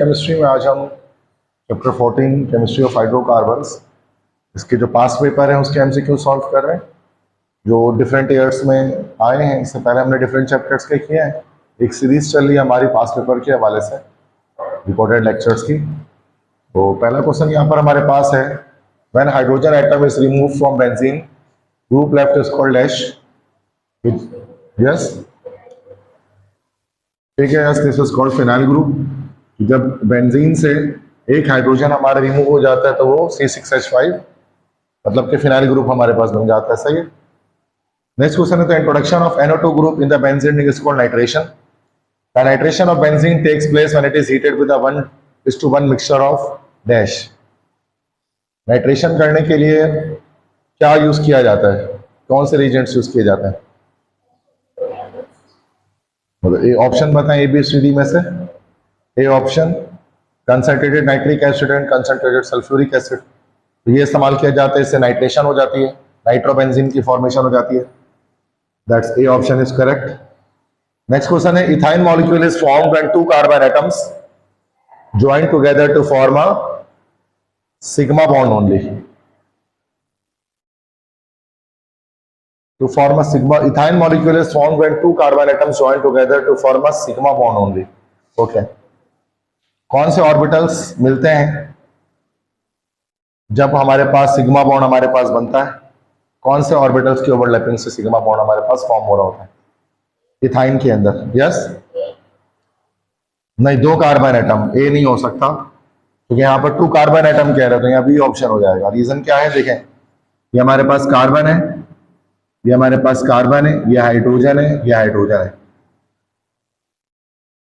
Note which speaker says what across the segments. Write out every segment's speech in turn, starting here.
Speaker 1: Chemistry में आज हम चैप्टर 14 केमिस्ट्री ऑफ हाइड्रोकार्बन्स इसके जो पास पेपर हैं उसके एमसीक्यू सॉल्व कर रहे हैं जो डिफरेंट ईयर्स में आए हैं। इससे पहले हमने डिफरेंट चैप्टर्स के किए हैं। एक सीरीज चल रही है हमारी पास पेपर के हवाले से रिकॉर्डेड लेक्चर्स की। तो पहला क्वेश्चन यहाँ पर हमारे पास है, when hydrogen atom is remove from benzene group left is called dash. Yes, ठीक है, yes, this is called phenyl group. जब बेंजीन से एक हाइड्रोजन हमारा रिमूव हो जाता है तो वो C6H5 मतलब कि फिनाइल ग्रुप हमारे पास बन जाता है। सही है। नेक्स्ट क्वेश्चन है, the introduction of NO2 group in the benzene ring is called nitration. The nitration of benzene takes place when it is heated with a 1:1 mixture of dash. Nitration करने के लिए क्या यूज किया जाता है, कौन से रिएजेंट्स यूज किए जाते हैं? ये ऑप्शन बताएं ABCD में से। A option concentrated nitric acid and concentrated sulphuric acid, तो ये इस्तेमाल किया जाता है, इससे नाइट्रेशन हो जाती है, नाइट्रोबेंजीन की फॉर्मेशन हो जाती है। That's a option is correct. Next question है, ethyne molecule is formed when 2 carbon atoms join together to form a sigma bond only. To form a sigma, ethyne molecule is formed when 2 carbon atoms join together to form a sigma bond only. Okay. कौन से orbitals मिलते हैं जब हमारे पास sigma bond हमारे पास बनता है? कौन से ऑर्बिटल्स की ओवरलैपिंग से सिग्मा बॉन्ड हमारे पास फॉर्म हो रहा होता है इथाइन के अंदर? यस, नहीं, 2 कार्बन एटम, ए नहीं हो सकता क्योंकि यहाँ पर 2 कार्बन एटम कह रहे हैं, तो यहाँ बी ऑप्शन हो जाएगा। रीजन क्या है, देखें, ये हमारे पास कार्बन है, ये हमारे पास कार्बन है, ये हाइड्रोजन है, ये हाइड्रोजन है।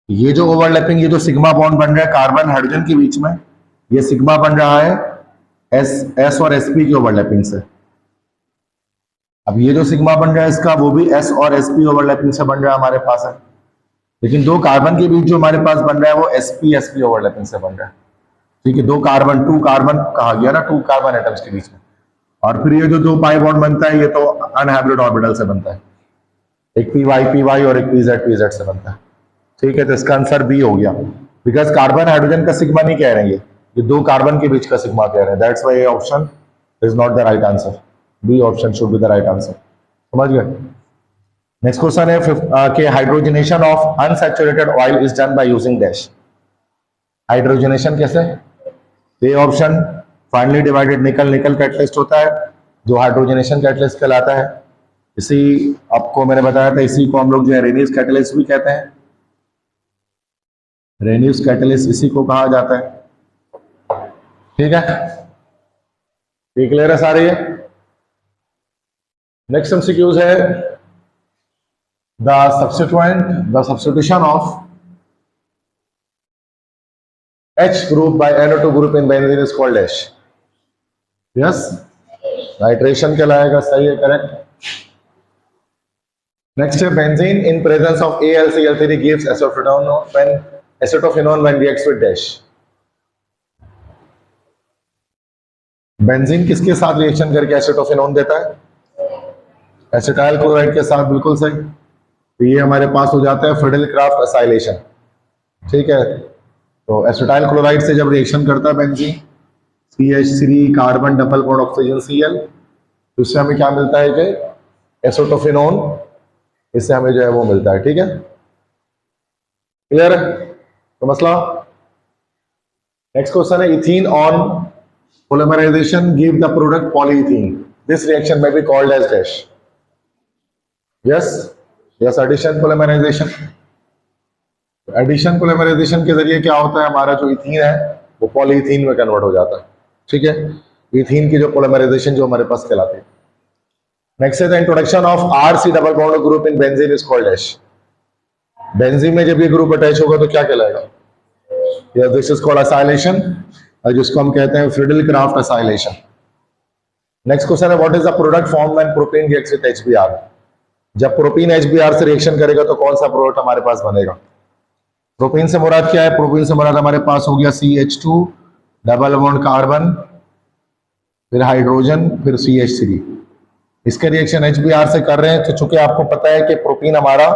Speaker 1: ये जो ओवरलैपिंग, ये जो सिग्मा बॉन्ड बन रहा है कार्बन हाइड्रोजन के बीच में, ये सिग्मा बन रहा है एस और sp की ओवरलैपिंग से। अब ये जो सिग्मा बन रहा है इसका, वो भी s और sp ओवरलैपिंग से बन रहा है हमारे पास है। लेकिन 2 कार्बन के बीच जो हमारे पास बन रहा है वो sp ओवरलैपिंग से बन रहा है। ठीक है, 2 कार्बन कहा गया ना, 2 कार्बन एटम्स के बीच में। और फिर ये जो 2 पाई बॉन्ड बनता है ये तो अनहाइब्रिड ऑर्बिटल से बनता है, एक py और एक pz से बनता है। ठीक है, तो इसका आंसर बी हो गया, बिकॉज कार्बन हाइड्रोजन का सिग्मा नहीं कह रहे हैं, ये 2 कार्बन के बीच का सिग्मा कह रहे हैं। That's why A option is not the right answer. B option should be the right answer. समझ गए। नेक्स्ट क्वेश्चन है कि hydrogenation of unsaturated oil is done by using dash. Hydrogenation कैसे? A option finely divided nickel catalyst होता है जो hydrogenation catalyst कहलाता है। इसी आपको मैंने बताया था, इसी को हम लोग जो है रेनियस कैटलिस्ट भी कहते हैं। रेनियस कैटलिस्ट इसी को कहा जाता है। ठीक है, ये क्लियर है सारे? ये नेक्स्ट एमसीक्यूज है, the substitution of H group by NO2 group in benzene is called dash. Yes, nitration कहलाएगा। सही है, करेक्ट। नेक्स्ट है, benzene in presence of AlCl3 gives acetophenone when reacts with dash. Benzene किसके साथ reaction करके एसिटोफेनोन देता है? एसिटाइल क्लोराइड के साथ। बिल्कुल सही। तो ये हमारे पास हो जाता है फ्रिडल-क्राफ्ट एसाइलेशन। ठीक है, तो एसिटाइल क्लोराइड से जब रिएक्शन करता है benzene, CH3 carbon double bond oxygen Cl, तो इससे हमें क्या मिलता है कि एसिटोफेनोन, इससे हमें जो है वो मिलता है। ठीक है, क्लियर है तो मसला। नेक्स्ट क्वेश्चन है, ethene on polymerisation give the product polyethene, this reaction में be called as dash. Yes, addition polymerisation. Addition polymerisation के जरिए क्या होता है, हमारा जो इथीन है वो पॉलीइथीन में कन्वर्ट हो जाता है। ठीक है, इथीन की जो पोलिमराइजेशन जो हमारे पास कहलाती है। नेक्स्ट है, the introduction of RC double bond group in benzene is called dash. Benzene में जब ये ग्रुप अटैच होगा तो क्या कहलाएगा? दिस इज कॉल्ड एसाइलेशन, जिसको हम कहते हैं फ्रिडल-क्राफ्ट एसाइलेशन। नेक्स्ट क्वेश्चन है, what is the product form when propane reacts with HBr। जब प्रोपीन HBr से रिएक्शन करेगा तो कौन सा प्रोडक्ट हमारे पास बनेगा? प्रोपीन से मुराद क्या है? प्रोपीन से मुराद हमारे पास हो गया CH2 डबल बॉन्ड कार्बन, फिर हाइड्रोजन, फिर CH3। इसके रिएक्शन HBr से कर रहे हैं, तो चूंकि आपको पता है कि प्रोपीन हमारा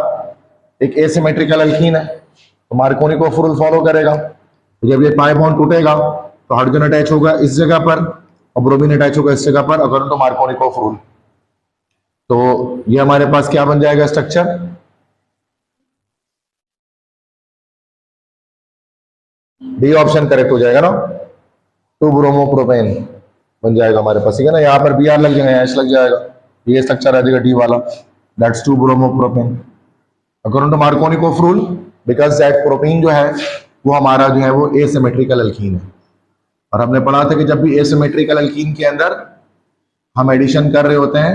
Speaker 1: एक एसिमेट्रिकल अल्कीन है, तो मार्कोनी को रूल फॉलो करेगा। तो जब ये पाई बॉन्ड टूटेगा तो हाइड्रोजन अटैच होगा इस जगह पर और ब्रोमीन अटैच होगा इस जगह पर, अकॉर्डिंग टू मार्कोनिकोव रूल। तो ये हमारे पास क्या बन जाएगा स्ट्रक्चर, डी ऑप्शन करेक्ट हो जाएगा ना, 2 ब्रोमोप्रोपेन बन जाएगा हमारे पास, ठीक है ना। यहाँ पर बी आर लग जाएगा, एच लग जाएगा, ये स्ट्रक्चर आ जाएगा डी वाला, that's 2 bromopropane according to Markovnikov rule, because that propene जो है वो हमारा जो है वो एसिमेट्रिकल अल्कीन है। और हमने पढ़ा था कि जब भी एसिमेट्रिकल अल्कीन के अंदर हम एडिशन कर रहे होते हैं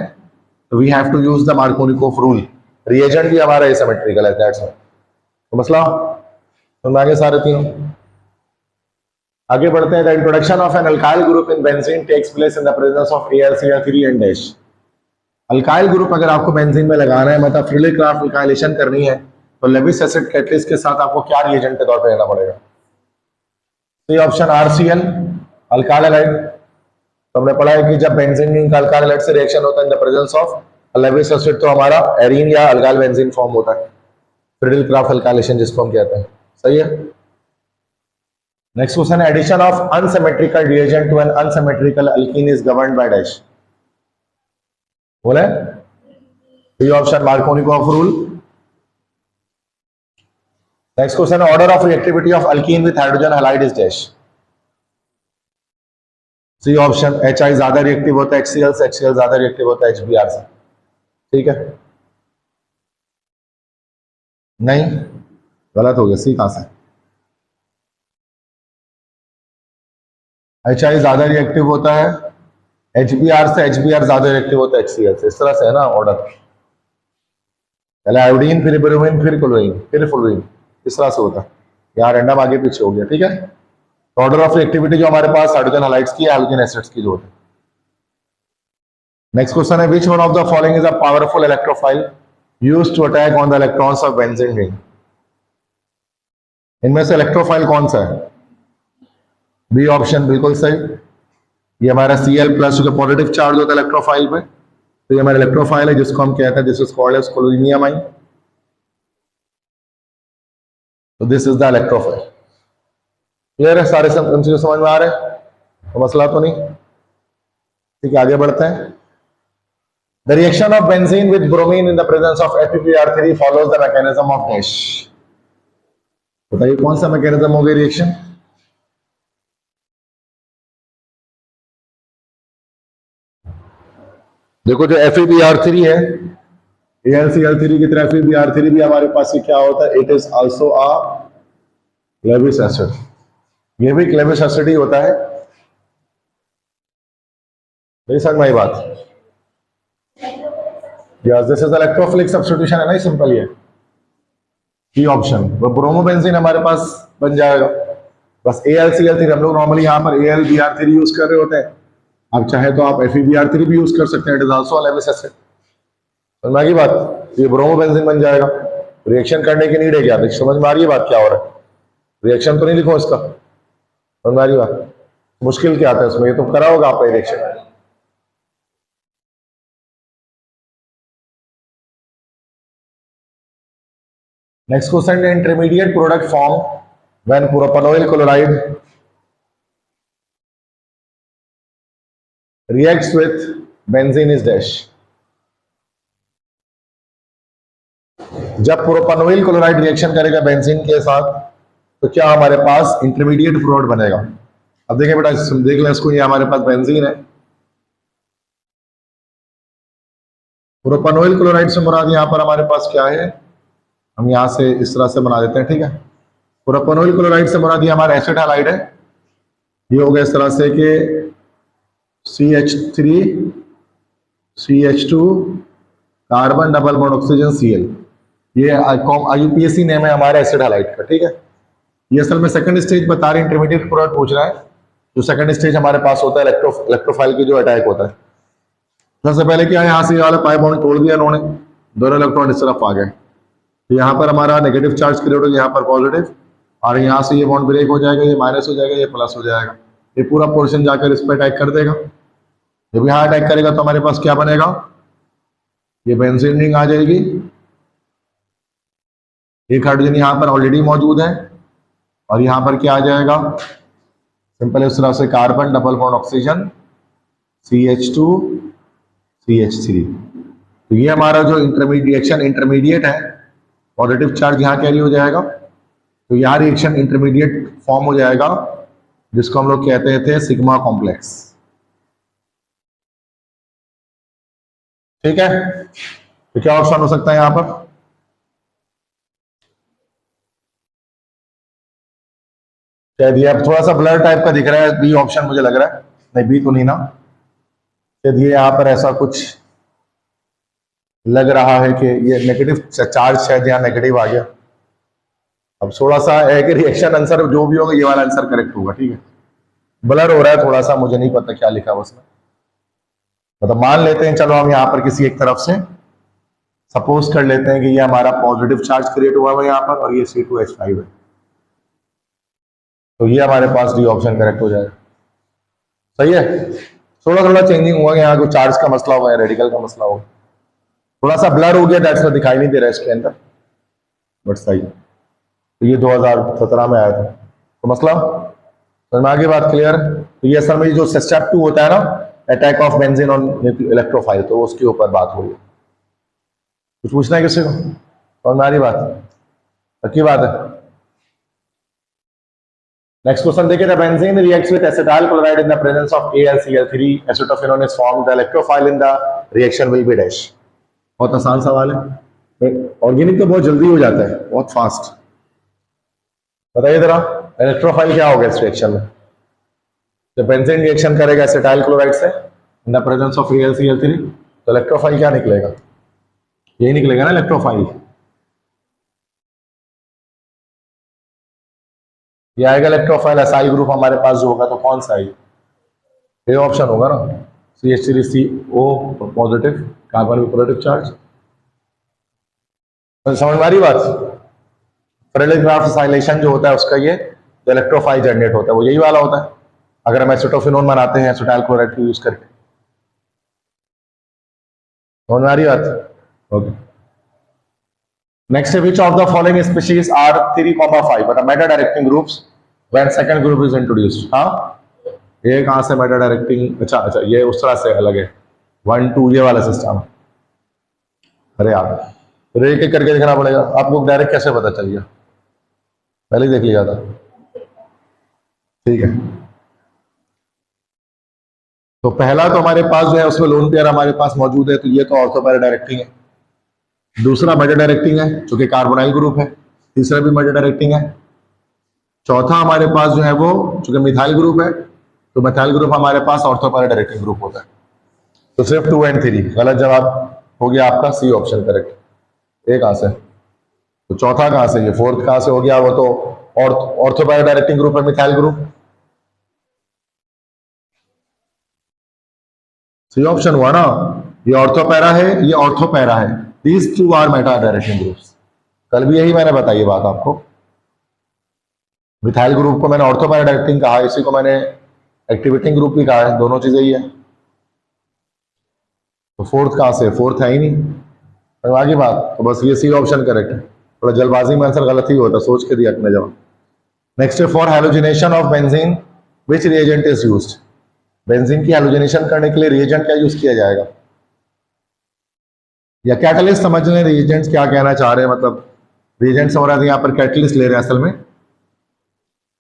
Speaker 1: तो we have to use the Markovnikov rule, reagent भी हमारा एसिमेट्रिकल है, दैट्स व्हाई। तो मसला तो आगे सारे तीनों आगे बढ़ते हैं। The introduction of an alkyl group in benzene takes place in the presence of AlCl3 and dash. Alkyl group अगर आपको बेंजीन में लगाना है, मतलब फ्रिले क्राफ्ट अल्काइलेशन करनी है, तो लेविस एसिड कैटलिस्ट के साथ आपको क्या रिएजेंट के तौर पे लेना पड़ेगा? C option RCl alkyl halide. तो हमने पढ़ा है कि जब बेंजीन का अल्काइल हैलाइड से रिएक्शन होता है इन the presence of Lewis acid तो हमारा एरीन या अल्काइल बेंजीन फॉर्म होता है, फ्रिले क्राफ्ट अल्काइलेशन जिसको हम कहते हैं, सही है। नेक्स्ट क्वेश्चन है addition of unsymmetrical reagent to an unsymmetrical alkene is governed by dash. बोले D option Markovnikov rule. Next question है order of reactivity of alkene with hydrogen halide is dash. C option HI ज्यादा reactive होता है HCl से, HCl ज्यादा reactive होता है HBr से, ठीक है। नहीं, गलत हो गया, सी कहां से? HI ज्यादा रिएक्टिव होता है HBr से, HBr ज्यादा रिएक्टिव होता है HCl से, इस तरह से है ना ऑर्डर, पहले आयोडीन फिर ब्रोमीन फिर क्लोरीन फिर फ्लोरीन, इस तरह से होता है, यहाँ रैंडम आगे पीछे हो गया, ठीक है। ऑर्डर ऑफ रिएक्टिविटी जो हमारे पास हाइड्रोजन हैलाइड्स की, हाइड्रोजन एसिड्स की जो होती है। नेक्स्ट क्वेश्चन है which one of the following is a powerful electrophile used to attack on the electrons of benzene ring. इनमें से इलेक्ट्रोफाइल कौन सा है? बी ऑप्शन बिल्कुल सही, ये हमारा Cl+ जो पॉजिटिव चार्ज होता है इलेक्ट्रोफाइल पे, तो ये हमारा इलेक्ट्रोफाइल है जिसको हम कहते हैं दिस इज कॉल्ड एज कोलिनियमाइन, तो this is the electrophile. Clear है, सारे समझ में आ रहे हैं, तो मसला तो नहीं, ठीक है। आगे बढ़ते हैं। The reaction of benzene with bromine in the presence of FeBr3 follows the mechanism of dash. बताइए कौन सा मैकेनिज्म हो गई रिएक्शन? देखो जो FeBr3 है, AlCl3 की तरह FeBr3 भी हमारे पास क्या होता है, it is also a Lewis acid, ये भी लेविस एसिड ही होता है, नहीं समझ में आई बात? Yes, this is electrophilic substitution है ना, सिंपल ये की ऑप्शन, वो ब्रोमोबेंजीन हमारे पास बन जाएगा। बस AlCl3 हम लोग नॉर्मली यहाँ पर AlBr3 यूज कर रहे होते हैं, आप चाहे तो आप FeBr3 भी यूज कर सकते हैं, it is also Lewis acid, समझ की बात? ये ब्रोमोबेंजीन बन जाएगा, रिएक्शन करने की नीड है क्या? समझ में आ रही है बात क्या हो रहा है? रिएक्शन तो नहीं लिखो इसका, समझ में आ रही बात? मुश्किल क्या आता है इसमें, ये तो करा होगा आपका reaction. Next question, intermediate product form when propanoyl chloride reacts with benzene is dash। जब प्रोपेनॉइल क्लोराइड रिएक्शन करेगा बेंजीन के साथ तो क्या हमारे पास इंटरमीडिएट प्रोडक्ट बनेगा? अब देखें बेटा, देख लें इसको, ये हमारे पास बेंजीन है, प्रोपेनॉइल क्लोराइड से मुराद यहाँ पर हमारे पास क्या है, हम यहाँ से इस तरह से बना देते हैं, ठीक है। प्रोपेनॉइल क्लोराइड से मुराद ये हमारा एसिड हैलाइड है, ये हो गया इस तरह से कि CH3 CH2 carbon double bond oxygen Cl, ये IUPAC नेम है हमारे एसिड हैलाइड का, ठीक है। ये असल में सेकंड स्टेज बता रहे, इंटरमीडिएट प्रोडक्ट पूछ रहा है, जो सेकंड स्टेज हमारे पास होता है इलेक्ट्रोफाइल की जो अटैक होता है। सबसे पहले क्या है, यहाँ से वाला पाई बॉन्ड तोड़ दिया इन्होंने, दोनों इलेक्ट्रॉन इस तरफ आ गए, तो यहाँ पर हमारा नेगेटिव चार्ज क्रिएट हो, यहाँ पर पॉजिटिव, और यहाँ से ये बॉन्ड ब्रेक हो जाएगा, ये माइनस हो जाएगा, ये प्लस हो जाएगा, ये पूरा पोर्शन जाकर इस पर अटैक कर देगा। जब यहाँ अटैक करेगा तो हमारे पास क्या बनेगा, ये बेंजीन रिंग आ जाएगी, एक हाइड्रोजन यहाँ पर ऑलरेडी मौजूद है, और यहां पर क्या आ जाएगा, सिंपल है उस तरह से carbon double bond oxygen CH2 CH3। तो ये हमारा जो रिएक्शन इंटरमीडिएट है, पॉजिटिव चार्ज यहाँ कैरी हो जाएगा, तो यहाँ रिएक्शन इंटरमीडिएट फॉर्म हो जाएगा जिसको हम लोग कहते थे सिग्मा कॉम्प्लेक्स। ठीक है, तो क्या ऑप्शन हो सकता है यहां पर? शायद ये अब थोड़ा सा ब्लर टाइप का दिख रहा है, बी ऑप्शन मुझे लग रहा है, नहीं बी तो नहीं ना, शायद ये यहाँ पर ऐसा कुछ लग रहा है कि ये नेगेटिव चार्ज शायद यहाँ नेगेटिव आ गया। अब थोड़ा सा है कि रिएक्शन आंसर जो भी होगा ये वाला आंसर करेक्ट होगा। ठीक है, ब्लर हो रहा है थोड़ा सा, मुझे नहीं पता क्या लिखा है उसमें, मतलब मान लेते हैं, चलो हम यहाँ पर किसी एक तरफ से सपोज कर लेते हैं कि ये हमारा पॉजिटिव चार्ज क्रिएट हुआ है यहाँ पर और ये C2H5 है, तो ये हमारे पास डी ऑप्शन करेक्ट हो जाएगा। सही है, थोड़ा थोड़ा चेंजिंग हुआ यहाँ, कोई चार्ज का मसला होगा या रेडिकल का मसला होगा, थोड़ा सा ब्लर हो गया, दैट्स दिखाई नहीं दे रहा है इसके अंदर, बट सही है। तो ये 2017 में आया था, तो मसला तो आगे बात क्लियर। तो ये असल में जो स्टेप 2 होता है ना, attack of benzene on electrophile, तो उसके ऊपर बात हो रही है। कुछ पूछना है किसी को? और हमारी बात पक्की बात है। नेक्स्ट क्वेश्चन देखिए, the benzene reacts with acetyl chloride in the presence of AlCl3, acetophenone is formed, the electrophile in the reaction will be dash. बहुत आसान सवाल है, ऑर्गेनिक तो बहुत जल्दी हो जाता है, बहुत फास्ट। बताइए जरा, इलेक्ट्रोफाइल क्या होगा इस रिएक्शन में? जब बेंजीन रिएक्शन करेगा एसिटाइल क्लोराइड से इन द प्रेजेंस ऑफ AlCl3, तो इलेक्ट्रोफाइल क्या निकलेगा? यही निकलेगा ना इलेक्ट्रोफाइल, ये आएगा इलेक्ट्रोफाइल। एसाइल ग्रुप हमारे पास जो होगा तो कौन सा है? ये ऑप्शन होगा ना, CH3CO पॉजिटिव, कार्बन में पॉजिटिव चार्ज। तो समझ में आ रही बात? फ्रेलिक ग्राफाइलेशन जो होता है उसका ये जो इलेक्ट्रोफाइल जनरेट होता है वो यही वाला होता है, अगर हम एसिटोफिनोन बनाते हैं एसिटाइल क्लोराइड को यूज करके। समझ में आ रही बात? Okay, next, which of the following species are 3,5 but meta directing groups when second group is introduced? हाँ, ये कहाँ से मेटा डायरेक्टिंग? अच्छा, ये उस तरह से अलग है, 1 2 ये वाला सिस्टम। अरे यार, तो एक एक करके देखना पड़ेगा आपको, डायरेक्ट कैसे पता चल गया? पहले ही देख लिया था। ठीक है, तो पहला तो हमारे पास जो है उसमें लोन पेयर हमारे पास मौजूद है, तो ये तो ऑर्थो पैरा डायरेक्टिंग है। दूसरा मेटा डायरेक्टिंग है जो कि कार्बोनाइल ग्रुप है, तीसरा भी मेटा डायरेक्टिंग है। चौथा हमारे पास जो है वो चूंकि मिथाइल ग्रुप है, तो मिथाइल ग्रुप हमारे पास ऑर्थो पैरा डायरेक्टिंग ग्रुप होता है। तो सिर्फ 2 और 3 गलत जवाब हो गया आपका, सी ऑप्शन करेक्ट। ये कहां से? तो चौथा कहां से? ये फोर्थ कहां से हो गया? वो तो ऑर्थो पैरा डायरेक्टिंग ग्रुप है मिथाइल ग्रुप, सी ऑप्शन हुआ ना। ये ऑर्थो पैरा है, ये ऑर्थो पैरा है, these 2 are meta directing groups. कल भी यही मैंने बताई बात आपको, मिथाइल ग्रुप को मैंने ऑर्थो पैरा डायरेक्टिंग कहा, इसी को मैंने एक्टिवेटिंग ग्रुप भी कहा है, दोनों चीजें ही है। तो फोर्थ कहां से? फोर्थ है ही नहीं, तो आगे बात, तो बस ये सी ऑप्शन करेक्ट है। थोड़ा जल्दबाजी में आंसर गलत ही होता, सोच के दिया अपने जवाब। नेक्स्ट है, for halogenation of benzene which reagent is used? Benzene की हैलोजिनेशन करने के लिए रिएजेंट क्या यूज किया जाएगा? या कैटलिस्ट समझ लें, रिएजेंट्स क्या कहना चाह रहे हैं, मतलब रिएजेंट्स हो रहा है, यहाँ पर कैटलिस्ट ले रहे हैं। असल में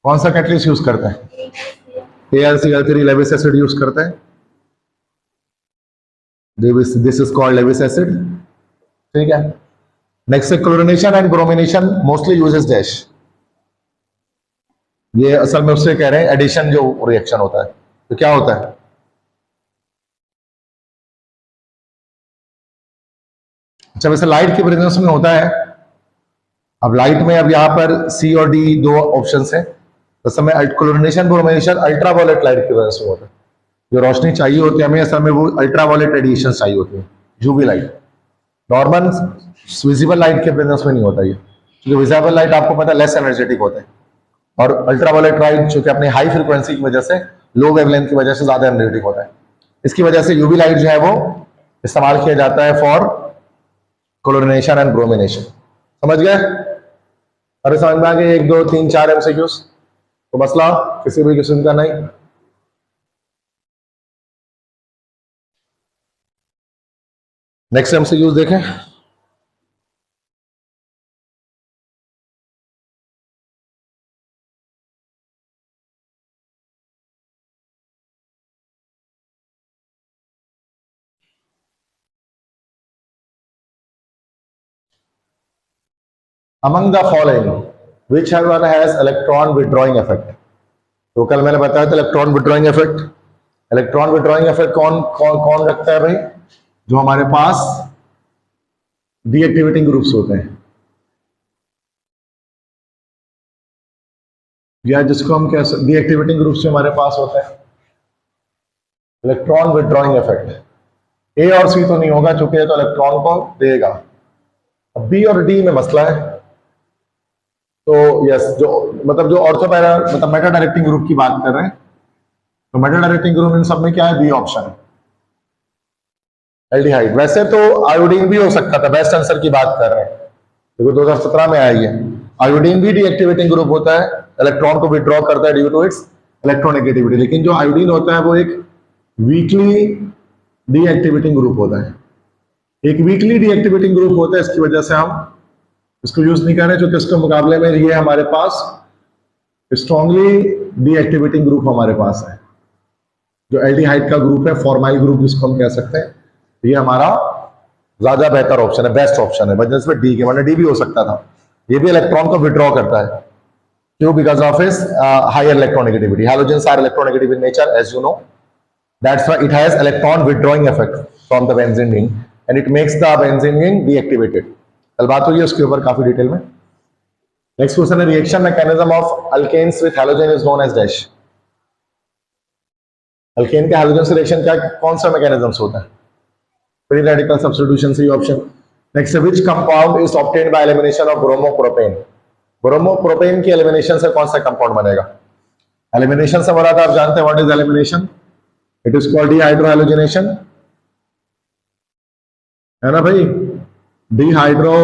Speaker 1: कौन सा कैटलिस्ट यूज करते हैं? AlCl3 लेविस एसिड यूज करते हैं, this is called Lewis acid. ठीक है, नेक्स्ट है chlorination and bromination mostly uses dash. ये असल में उससे कह रहे हैं एडिशन जो रिएक्शन होता है, तो क्या होता है? अच्छा, वैसे लाइट के प्रेजेंस में होता है। अब लाइट में अब यहाँ पर सी और डी 2 ऑप्शन है, तो समय क्लोरिनेशन ब्रोमिनेशन अल्ट्रावायलेट लाइट की वजह से होता है। जो रोशनी चाहिए होती है हमें असल में वो अल्ट्रावायलेट रेडिएशन चाहिए होती है, UV light. Normal visible light के प्रेजेंस में नहीं होता ये, क्योंकि विजिबल लाइट आपको पता है लेस एनर्जेटिक होता है, और अल्ट्रावायलेट लाइट जो कि अपनी हाई फ्रीक्वेंसी की वजह से, लो वेवलेंथ की वजह से ज्यादा एनर्जेटिक होता है। इसकी वजह से यूवी लाइट जो है वो इस्तेमाल किया जाता है फॉर क्लोरिनेशन एंड ब्रोमिनेशन। समझ गए? अरे समझ में आ गए? 1 2 3 4 एमसीक्यूज। तो मसला किसी भी किस्म का नहीं। नेक्स्ट एमसीक्यूज देखें। Among the following, which one has electron withdrawing effect? तो कल मैंने बताया था electron withdrawing effect. Electron withdrawing effect कौन कौन कौन रखता है भाई? जो हमारे पास डीएक्टिवेटिंग ग्रुप्स होते हैं, या जिसको हम कह सकते डीएक्टिवेटिंग ग्रुप्स जो हमारे पास होते हैं। इलेक्ट्रॉन विड्रॉइंग इफेक्ट ए और सी तो नहीं होगा, चूंकि तो इलेक्ट्रॉन को देगा। अब बी और डी में मसला है। तो यस, जो मतलब जो ऑर्थो पैरा मतलब मेटा डायरेक्टिंग ग्रुप की बात कर रहे हैं, तो मेटा डायरेक्टिंग ग्रुप इन सब में क्या है? बी ऑप्शन है, एल्डिहाइड। वैसे तो आयोडीन भी हो सकता था, बेस्ट आंसर की बात कर रहे हैं, देखो 2017 में आई है। आयोडीन भी डीएक्टिवेटिंग ग्रुप होता है, इलेक्ट्रॉन को विड्रॉ करता है ड्यू टू इट्स इलेक्ट्रोनेगेटिविटी। लेकिन जो आयोडीन होता है वो एक वीकली डीएक्टिवेटिंग ग्रुप होता है, एक वीकली डीएक्टिवेटिंग ग्रुप होता है। इसकी वजह से हम इसको यूज नहीं कर रहे, क्योंकि इसके मुकाबले में ये हमारे पास स्ट्रॉन्गली डीएक्टिवेटिंग ग्रुप हमारे पास है, जो एल्डिहाइड का ग्रुप है, फॉर्माइल ग्रुप जिसको हम कह सकते हैं। ये हमारा ज्यादा बेहतर ऑप्शन है, बेस्ट ऑप्शन है, वजह से डी के, वरना डी भी हो सकता था। ये भी इलेक्ट्रॉन को विड्रॉ करता है, क्यों? Because of is higher electronegativity. Halogens are electronegative in nature, as you know, that's why it has electron withdrawing effect from the benzene ring and it makes the benzene ring deactivated. कल बात हुई है उसके ऊपर काफी detail में। Next question है, reaction mechanism of alkanes with halogen is known as dash. Alkane के हैलोजन से रिएक्शन क्या, कौन सा मैकेनिज्म्स होता है? Free radical substitution, C option. Next, which compound is obtained by elimination of bromopropane. Bromopropane की elimination से कौन सा कंपाउंड बनेगा? एलिमिनेशन से मुराद आप जानते हैं, what is elimination? It is called dehydrohalogenation, है ना भाई? डिहाइड्रो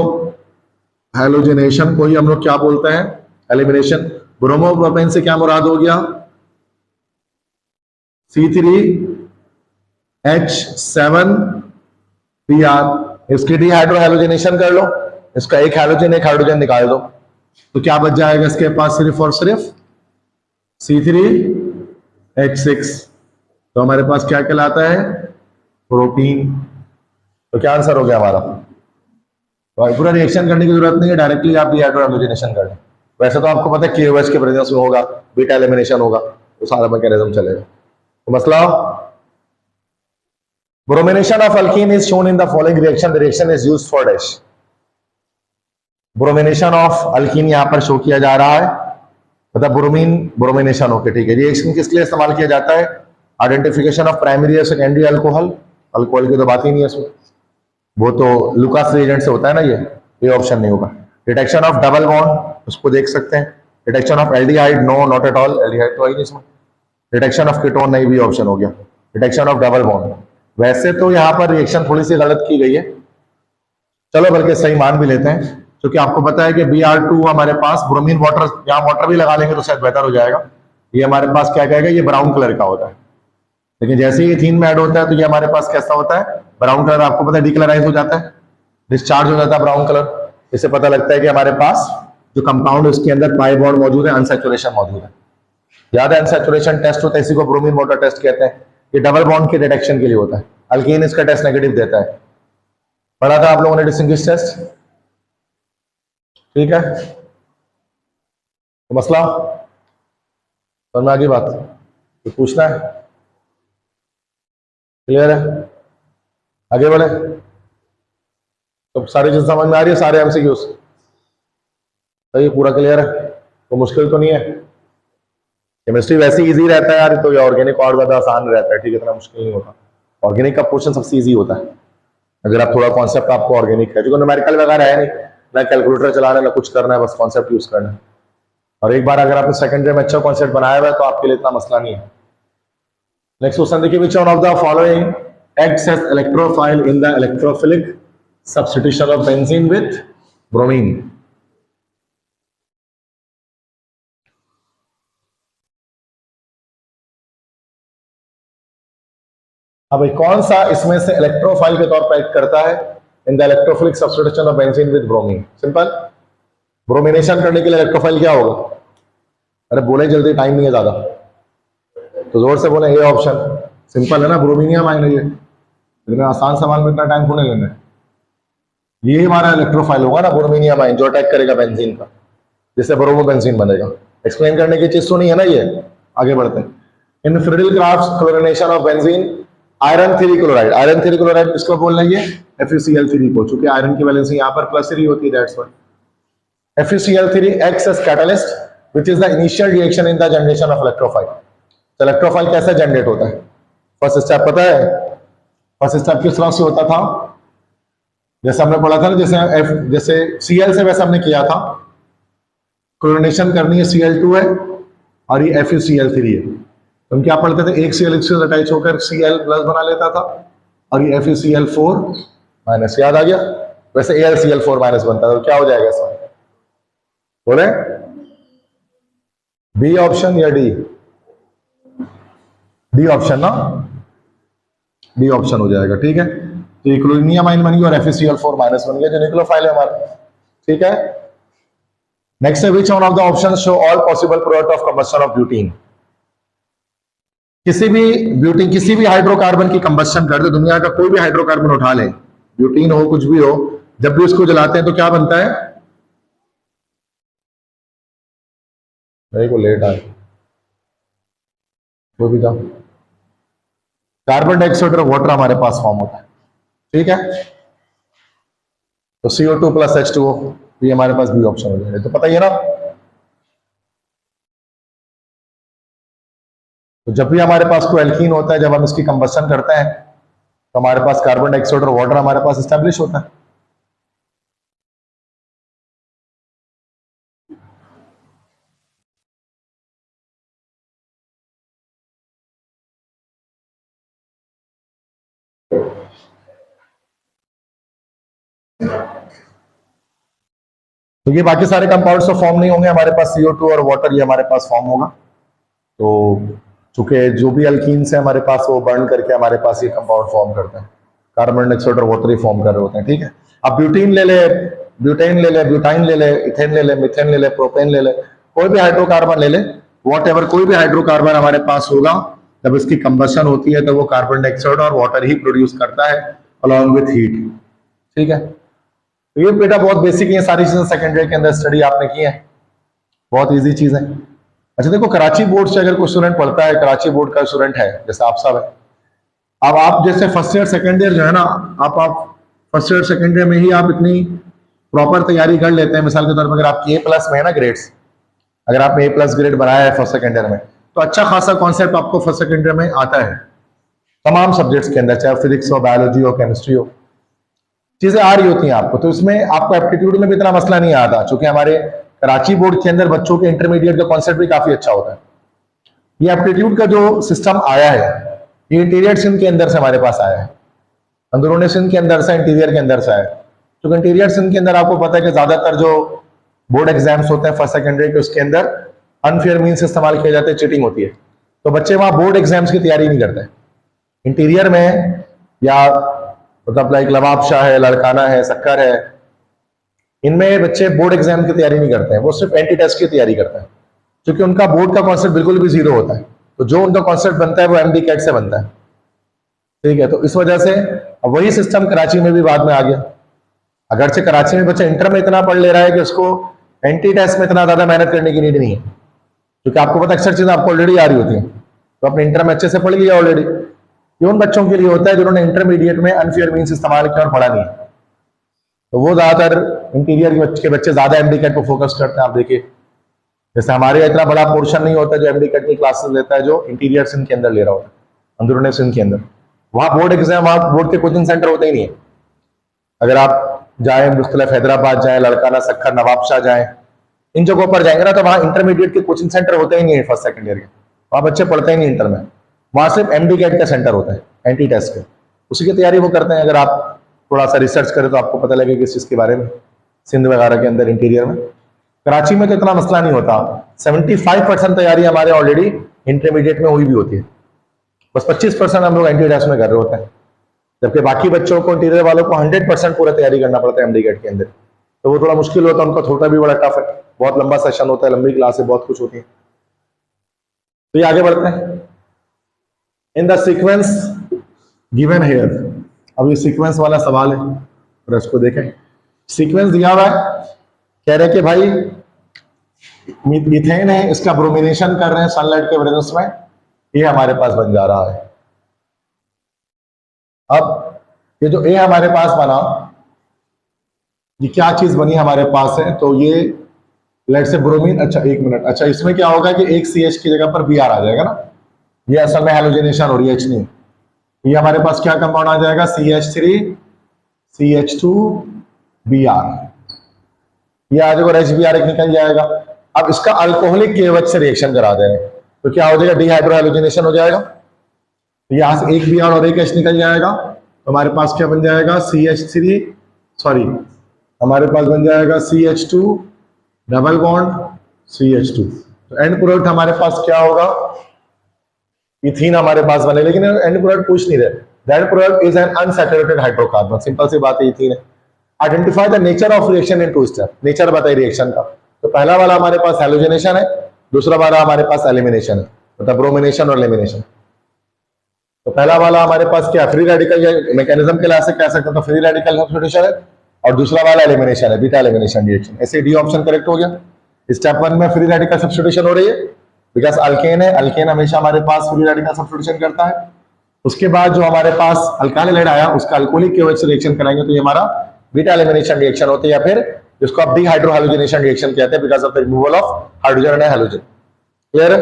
Speaker 1: हैलोजिनेशन को ही हम लोग क्या बोलते हैं? एलिमिनेशन। ब्रोमोप्रोपेन से क्या मुराद हो गया? C3H7Br। इसकी डिहाइड्रोहैलोजिनेशन कर लो, इसका एक हैलोजन एक हाइड्रोजन निकाल दो, तो क्या बच जाएगा इसके पास? सिर्फ और सिर्फ C3H6। तो हमारे पास क्या कहलाता है? प्रोटीन। तो क्या आंसर हो गया हमारा? तो पूरा रिएक्शन करने की जरूरत नहीं है, डायरेक्टली आप डिहाइड्रोजनेशन कर लें। वैसे तो आपको पता है KOH के प्रेजेंस में होगा, बीटा एलिमिनेशन होगा, तो सारा मैकेनिज्म चलेगा। तो मसला, bromination of alkene is shown in the following reaction, the reaction is used for dash. Bromination of alkyne यहां पर शो किया जा रहा है, मतलब ब्रोमीन ब्रोमिनेशन। ओके ठीक है। रिएक्शन किस लिए इस्तेमाल किया जाता है? आइडेंटिफिकेशन ऑफ प्राइमरी और सेकेंडरी अल्कोहल। अल्कोहल की तो बात ही नहीं है इसमें, वो तो लुकास रिएजेंट से होता है ना, ये ऑप्शन नहीं होगा। डिटेक्शन ऑफ डबल बॉन्ड, उसको देख सकते हैं। Detection of aldehyde, no not at all, aldehyde तो आई नहीं इसमें। डिटेक्शन ऑफ कीटोन, नहीं, भी ऑप्शन हो गया। डिटेक्शन ऑफ डबल बॉन्ड, वैसे तो यहाँ पर रिएक्शन थोड़ी सी गलत की गई है, चलो बल्कि सही मान भी लेते हैं, क्योंकि आपको पता है कि Br2 हमारे पास ब्रोमीन वाटर, यहाँ वाटर भी लगा लेंगे तो शायद बेहतर हो जाएगा। ये हमारे पास क्या कहेगा? ये ब्राउन कलर का होता है, लेकिन जैसे ही इथीन में ऐड होता है तो ये हमारे पास कैसा होता है? Brown colour. आपको पता है डिकलराइज हो जाता है, डिस्चार्ज हो जाता है ब्राउन कलर। इससे पता लगता है कि हमारे पास जो कंपाउंड है उसके अंदर पाई बॉन्ड मौजूद है, अनसैचुरेशन मौजूद है। याद है अनसैचुरेशन टेस्ट होता है, इसी को ब्रोमीन वाटर टेस्ट कहते हैं। ये डबल बॉन्ड के डिटेक्शन के लिए होता है। अल्कीन इसका टेस्ट नेगेटिव देता है, पढ़ा था आप लोगों ने डिस्टिंग्विश टेस्ट, ठीक है? तो मसला समझ में आ गई बात? तो पूछना है, क्लियर है? आगे बढ़े। तो सारी चीज समझ में आ रही है, सारे एमसीक्यूज सही, पूरा क्लियर है? तो मुश्किल तो नहीं है। केमिस्ट्री वैसे इजी रहता है यार, तो ये ऑर्गेनिक और ज्यादा आसान रहता है, ठीक है? इतना मुश्किल नहीं होता। ऑर्गेनिक का पोर्शन सबसे इजी होता है, अगर आप थोड़ा कॉन्सेप्ट आपको ऑर्गेनिक है, क्योंकि न्यूमेरिकल वगैरह है नहीं, ना कैलकुलेटर चलाना ना कुछ करना है, बस कॉन्सेप्ट यूज करना है। और एक बार अगर आपने सेकंड में अच्छा कॉन्सेप्ट बनाया हुआ है तो आपके लिए इतना मसला नहीं है। नेक्स्ट क्वेश्चन देखिए, which one of the following acts as electrophile in the electrophilic substitution of benzene with bromine. अब भाई कौन सा इसमें से इलेक्ट्रोफाइल के तौर पर एक्ट करता है इन the electrophilic substitution of benzene with bromine? Simple, bromination करने के लिए इलेक्ट्रोफाइल क्या होगा? अरे बोले जल्दी, टाइम नहीं है ज्यादा, तो जोर से बोले। ए ऑप्शन सिंपल है ना, ब्रोमीनियम आयन है ये। इतना आसान सवाल में इतना टाइम थोड़े लेना है। ये हमारा इलेक्ट्रोफाइल होगा ना, ब्रोमीनियम आयन, जो अटैक करेगा बेंजीन का, जिससे ब्रोमो बेंजीन बनेगा। एक्सप्लेन करने की चीज तो नहीं है ना ये। आगे बढ़ते हैं। In Friedel Craft chlorination of benzene iron 3 chloride, iron 3 chloride किसको बोल रही है? FeCl3 को, चूंकि आयरन की वैलेंसी यहाँ पर +3 होती है, that's why FeCl3 acts as catalyst which is the initial reaction in the generation of electrophile. तो इलेक्ट्रोफाइल कैसे जनरेट होता है? फर्स्ट स्टेप पता है? फर्स्ट स्टेप किस तरह से होता था? जैसे हमने पढ़ा था ना, जैसे Cl से वैसे हमने किया था, क्लोरिनेशन करनी है, Cl2 है और ये FeCl3 है। तो हम क्या पढ़ते थे? एक Cl से अटैच होकर Cl प्लस बना लेता था और ये FeCl4 माइनस, याद आ गया? वैसे AlCl4 माइनस बनता है, तो क्या हो जाएगा इसमें? बोले बी ऑप्शन या डी? डी ऑप्शन ना, डी ऑप्शन हो जाएगा। ठीक है, तो ये क्लोरीनियम आयन बन गया और FeCl4 माइनस बन गया, जो न्यूक्लियोफाइल है हमारा। ठीक है, नेक्स्ट है which one of the option show all possible product of combustion of butene? किसी भी हाइड्रोकार्बन की कंबस्शन कर दे, दुनिया का कोई भी हाइड्रोकार्बन उठा ले, ब्यूटीन हो कुछ भी हो, जब भी उसको जलाते हैं तो क्या बनता है? मेरे को लेट आए, वो भी था, कार्बन डाइऑक्साइड और वाटर हमारे पास फॉर्म होता है। ठीक है, तो CO2 + H2O, ये हमारे पास बी ऑप्शन हो जाएगा। तो पता ही है ना, तो जब भी हमारे पास कोई एल्कीन होता है, जब हम इसकी कंबस्शन करते हैं तो हमारे पास कार्बन डाइऑक्साइड और वाटर हमारे पास एस्टेब्लिश होता है। तो ये बाकी सारे कंपाउंड्स तो फॉर्म नहीं होंगे, हमारे पास CO2 और वाटर ये हमारे पास फॉर्म होगा। तो चूंकि जो भी अल्कीन्स है हमारे पास, वो बर्न करके हमारे पास ये कंपाउंड फॉर्म करते हैं, कार्बन डाइऑक्साइड और वाटर ही फॉर्म कर रहे होते हैं। ठीक है, अब ब्यूटीन ले ले, ब्यूटेन ले ले, ब्यूटाइन ले ले, इथेन ले ले, मिथेन ले ले, प्रोपेन ले ले, कोई भी हाइड्रोकार्बन ले ले, वॉटएवर, कोई भी हाइड्रोकार्बन हमारे पास होगा, जब इसकी कंबशन होती है तो वो कार्बन डाइऑक्साइड और वाटर ही प्रोड्यूस करता है अलॉन्ग विथ हीट। ठीक है, तो ये बेटा बहुत बेसिक है, सारी चीजें सेकेंडरी के अंदर स्टडी आपने की है, बहुत इजी चीज है। अच्छा देखो, कराची बोर्ड से अगर कोई स्टूडेंट पढ़ता है, कराची बोर्ड का स्टूडेंट है, जैसे आप सब है, अब आप जैसे फर्स्ट ईयर सेकेंड ईयर जो है ना, आप फर्स्ट ईयर सेकेंड ईयर में ही आप इतनी प्रॉपर तैयारी कर लेते हैं। मिसाल के तौर पर अगर आपकी A+ में है ना ग्रेड्स, अगर आपने A+ ग्रेड बनाया है फर्स्ट सेकेंड ईयर में, तो अच्छा खासा कॉन्सेप्ट आपको फर्स्ट सेकेंड ईयर में आता है तमाम सब्जेक्ट्स के अंदर, चाहे फिजिक्स हो, बायोलॉजी हो, केमिस्ट्री हो, चीजें आ रही होती हैं आपको। तो इसमें आपको एप्टीट्यूड में भी इतना मसला नहीं आता, चूंकि हमारे कराची बोर्ड के अंदर बच्चों के इंटरमीडिएट का कॉन्सेप्ट भी काफी अच्छा होता है। ये एप्टीट्यूड का जो सिस्टम आया है, ये इंटीरियर सिंध के अंदर से हमारे पास आया है, अंदरूनी सिंध के अंदर से, इंटीरियर के अंदर से आया है। क्योंकि इंटीरियर सिंध के अंदर आपको पता है कि ज्यादातर जो बोर्ड एग्जाम्स होते हैं फर्स्ट सेकेंडरी के, उसके अंदर अनफेयर मीन्स इस्तेमाल किए जाते हैं, चीटिंग होती है, तो बच्चे वहां बोर्ड एग्जाम्स की तैयारी नहीं करते। इंटीरियर में या मतलब लाइक लवाब शाह है, लड़काना है, सक्कर है, इनमें बच्चे बोर्ड एग्जाम की तैयारी नहीं करते हैं, वो सिर्फ एंटी टेस्ट की तैयारी करते हैं, क्योंकि उनका बोर्ड का कॉन्सेप्ट बिल्कुल भी जीरो होता है। तो जो उनका कॉन्सेप्ट बनता है वो MD कैट से बनता है। ठीक है, तो इस वजह से अब वही सिस्टम कराची में भी बाद में आ गया। अगरचे कराची में बच्चा इंटर में इतना पढ़ ले रहा है कि उसको एंटी टेस्ट में इतना ज्यादा मेहनत करने की नीड नहीं है, क्योंकि आपको पता अक्सर चीजें आपको ऑलरेडी आ रही होती हैं, तो अपने इंटर में अच्छे से पढ़ लिया ऑलरेडी। ये उन बच्चों के लिए होता है जिन्होंने इंटरमीडिएट में अनफेयर मीन्स इस्तेमाल किया और पढ़ा नहीं है, तो वो ज्यादातर इंटीरियर के बच्चे ज्यादा MD कैट को फोकस करते हैं। आप देखिए, जैसे हमारे इतना बड़ा पोर्शन नहीं होता जो MD कैट की क्लासेस लेता है, जो इंटीरियर सिंध के अंदर ले रहा होता है, अंदरूनी सिंध के अंदर। वहां बोर्ड एग्जाम, वहां बोर्ड के कोचिंग सेंटर होते ही नहीं है। अगर आप जाए मुख्तलिफ हैदराबाद जाए, लड़काना, सक्खर, नवाबशाह जाए, इन जगहों पर जाएंगे ना, तो वहां इंटरमीडिएट के कोचिंग सेंटर होते ही नहीं है फर्स्ट सेकेंड ईयर के, वहां बच्चे पढ़ते ही नहीं इंटर में, वहां सिर्फ MD कैट का सेंटर होता है एंटी टेस्ट के, उसी की तैयारी वो करते हैं। अगर आप थोड़ा सा रिसर्च करें तो आपको पता लगेगा इस चीज के बारे में, सिंध वगैरह के अंदर इंटीरियर में। कराची में तो इतना मसला नहीं होता, 75% तैयारी हमारे ऑलरेडी इंटरमीडिएट में हुई भी होती है। बस 25% हम लोग एंटी डस्ट में कर रहे होते हैं, जबकि बाकी बच्चों को, इंटीरियर वालों को 100% पूरा तैयारी करना पड़ता है एमडी गेट के अंदर। तो वो थोड़ा मुश्किल होता है, उनका थोड़ा भी बड़ा टफ है, बहुत लंबा सेशन होता है, लंबी क्लास है, बहुत कुछ होती है। तो ये आगे बढ़ते हैं। In the sequence given here, अब ये सीक्वेंस वाला सवाल है, और इसको देखें। सीक्वेंस दिया हुआ है, कह रहे कि भाई मीथेन है, इसका ब्रोमिनेशन कर रहे हैं सनलाइट के प्रेजेंस में, ये हमारे पास बन जा रहा है। अब ये जो ए हमारे पास बना, ये क्या चीज बनी हमारे पास है, तो ये लेट से ब्रोमीन, अच्छा एक मिनट, अच्छा इसमें क्या होगा कि एक CH की जगह पर Br आ जाएगा ना, ये असल में हेलोजिनेशन हो रही है, H नहीं। ये हमारे पास क्या कंपाउंड आ जाएगा, CH3 CH2Br, ये आ जाएगा, HBr एक निकल जाएगा। अब इसका अल्कोहलिक KOH से रिएक्शन करा देंगे तो क्या हो जाएगा, डिहाइड्रोहेलोजिनेशन हो जाएगा। तो यहां से एक Br और एक H निकल जाएगा, तो हमारे पास क्या बन जाएगा, CH3 सॉरी हमारे पास बन जाएगा CH2 डबल बॉन्ड CH2। तो एंड प्रोडक्ट हमारे पास क्या होगा, इथीन हमारे पास बने, लेकिन एंड प्रोडक्ट पूछ नहीं रहे। That product is an unsaturated hydrocarbon, simple सी बात है, इथीन है। Identify the nature of reaction in two step, nature बताइए रिएक्शन का। तो पहला वाला हमारे पास हेलोजिनेशन है, दूसरा वाला हमारे पास एलिमिनेशन है, मतलब ब्रोमिनेशन और एलिमिनेशन। तो पहला वाला हमारे पास क्या, फ्री रेडिकल मैकेनिज्म के लिहाज से कह सकते हैं, तो फ्री रेडिकल सब्स्टिट्यूशन है, और दूसरा वाला एलिमिनेशन है, बीटा एलिमिनेशन रिएक्शन। ऐसे डी ऑप्शन करेक्ट हो गया। स्टेप 1 में फ्री रेडिकल सब्स्टिट्यूशन हो रही है, बिकॉज अल्केन है, अल्केन हमेशा हमारे पास फ्री रेडिकल सब्स्टिट्यूशन करता है। उसके बाद जो हमारे पास अल्काइल हैलाइड आया, उसका अल्कोहलिक KOH से रिएक्शन कराएंगे, तो ये हमारा बीटा एलिमिनेशन रिएक्शन होती है, या फिर जिसको आप डिहाइड्रोहेलोजिनेशन रिएक्शन कहते हैं, because of the removal of hydrogen and halogen. Clear?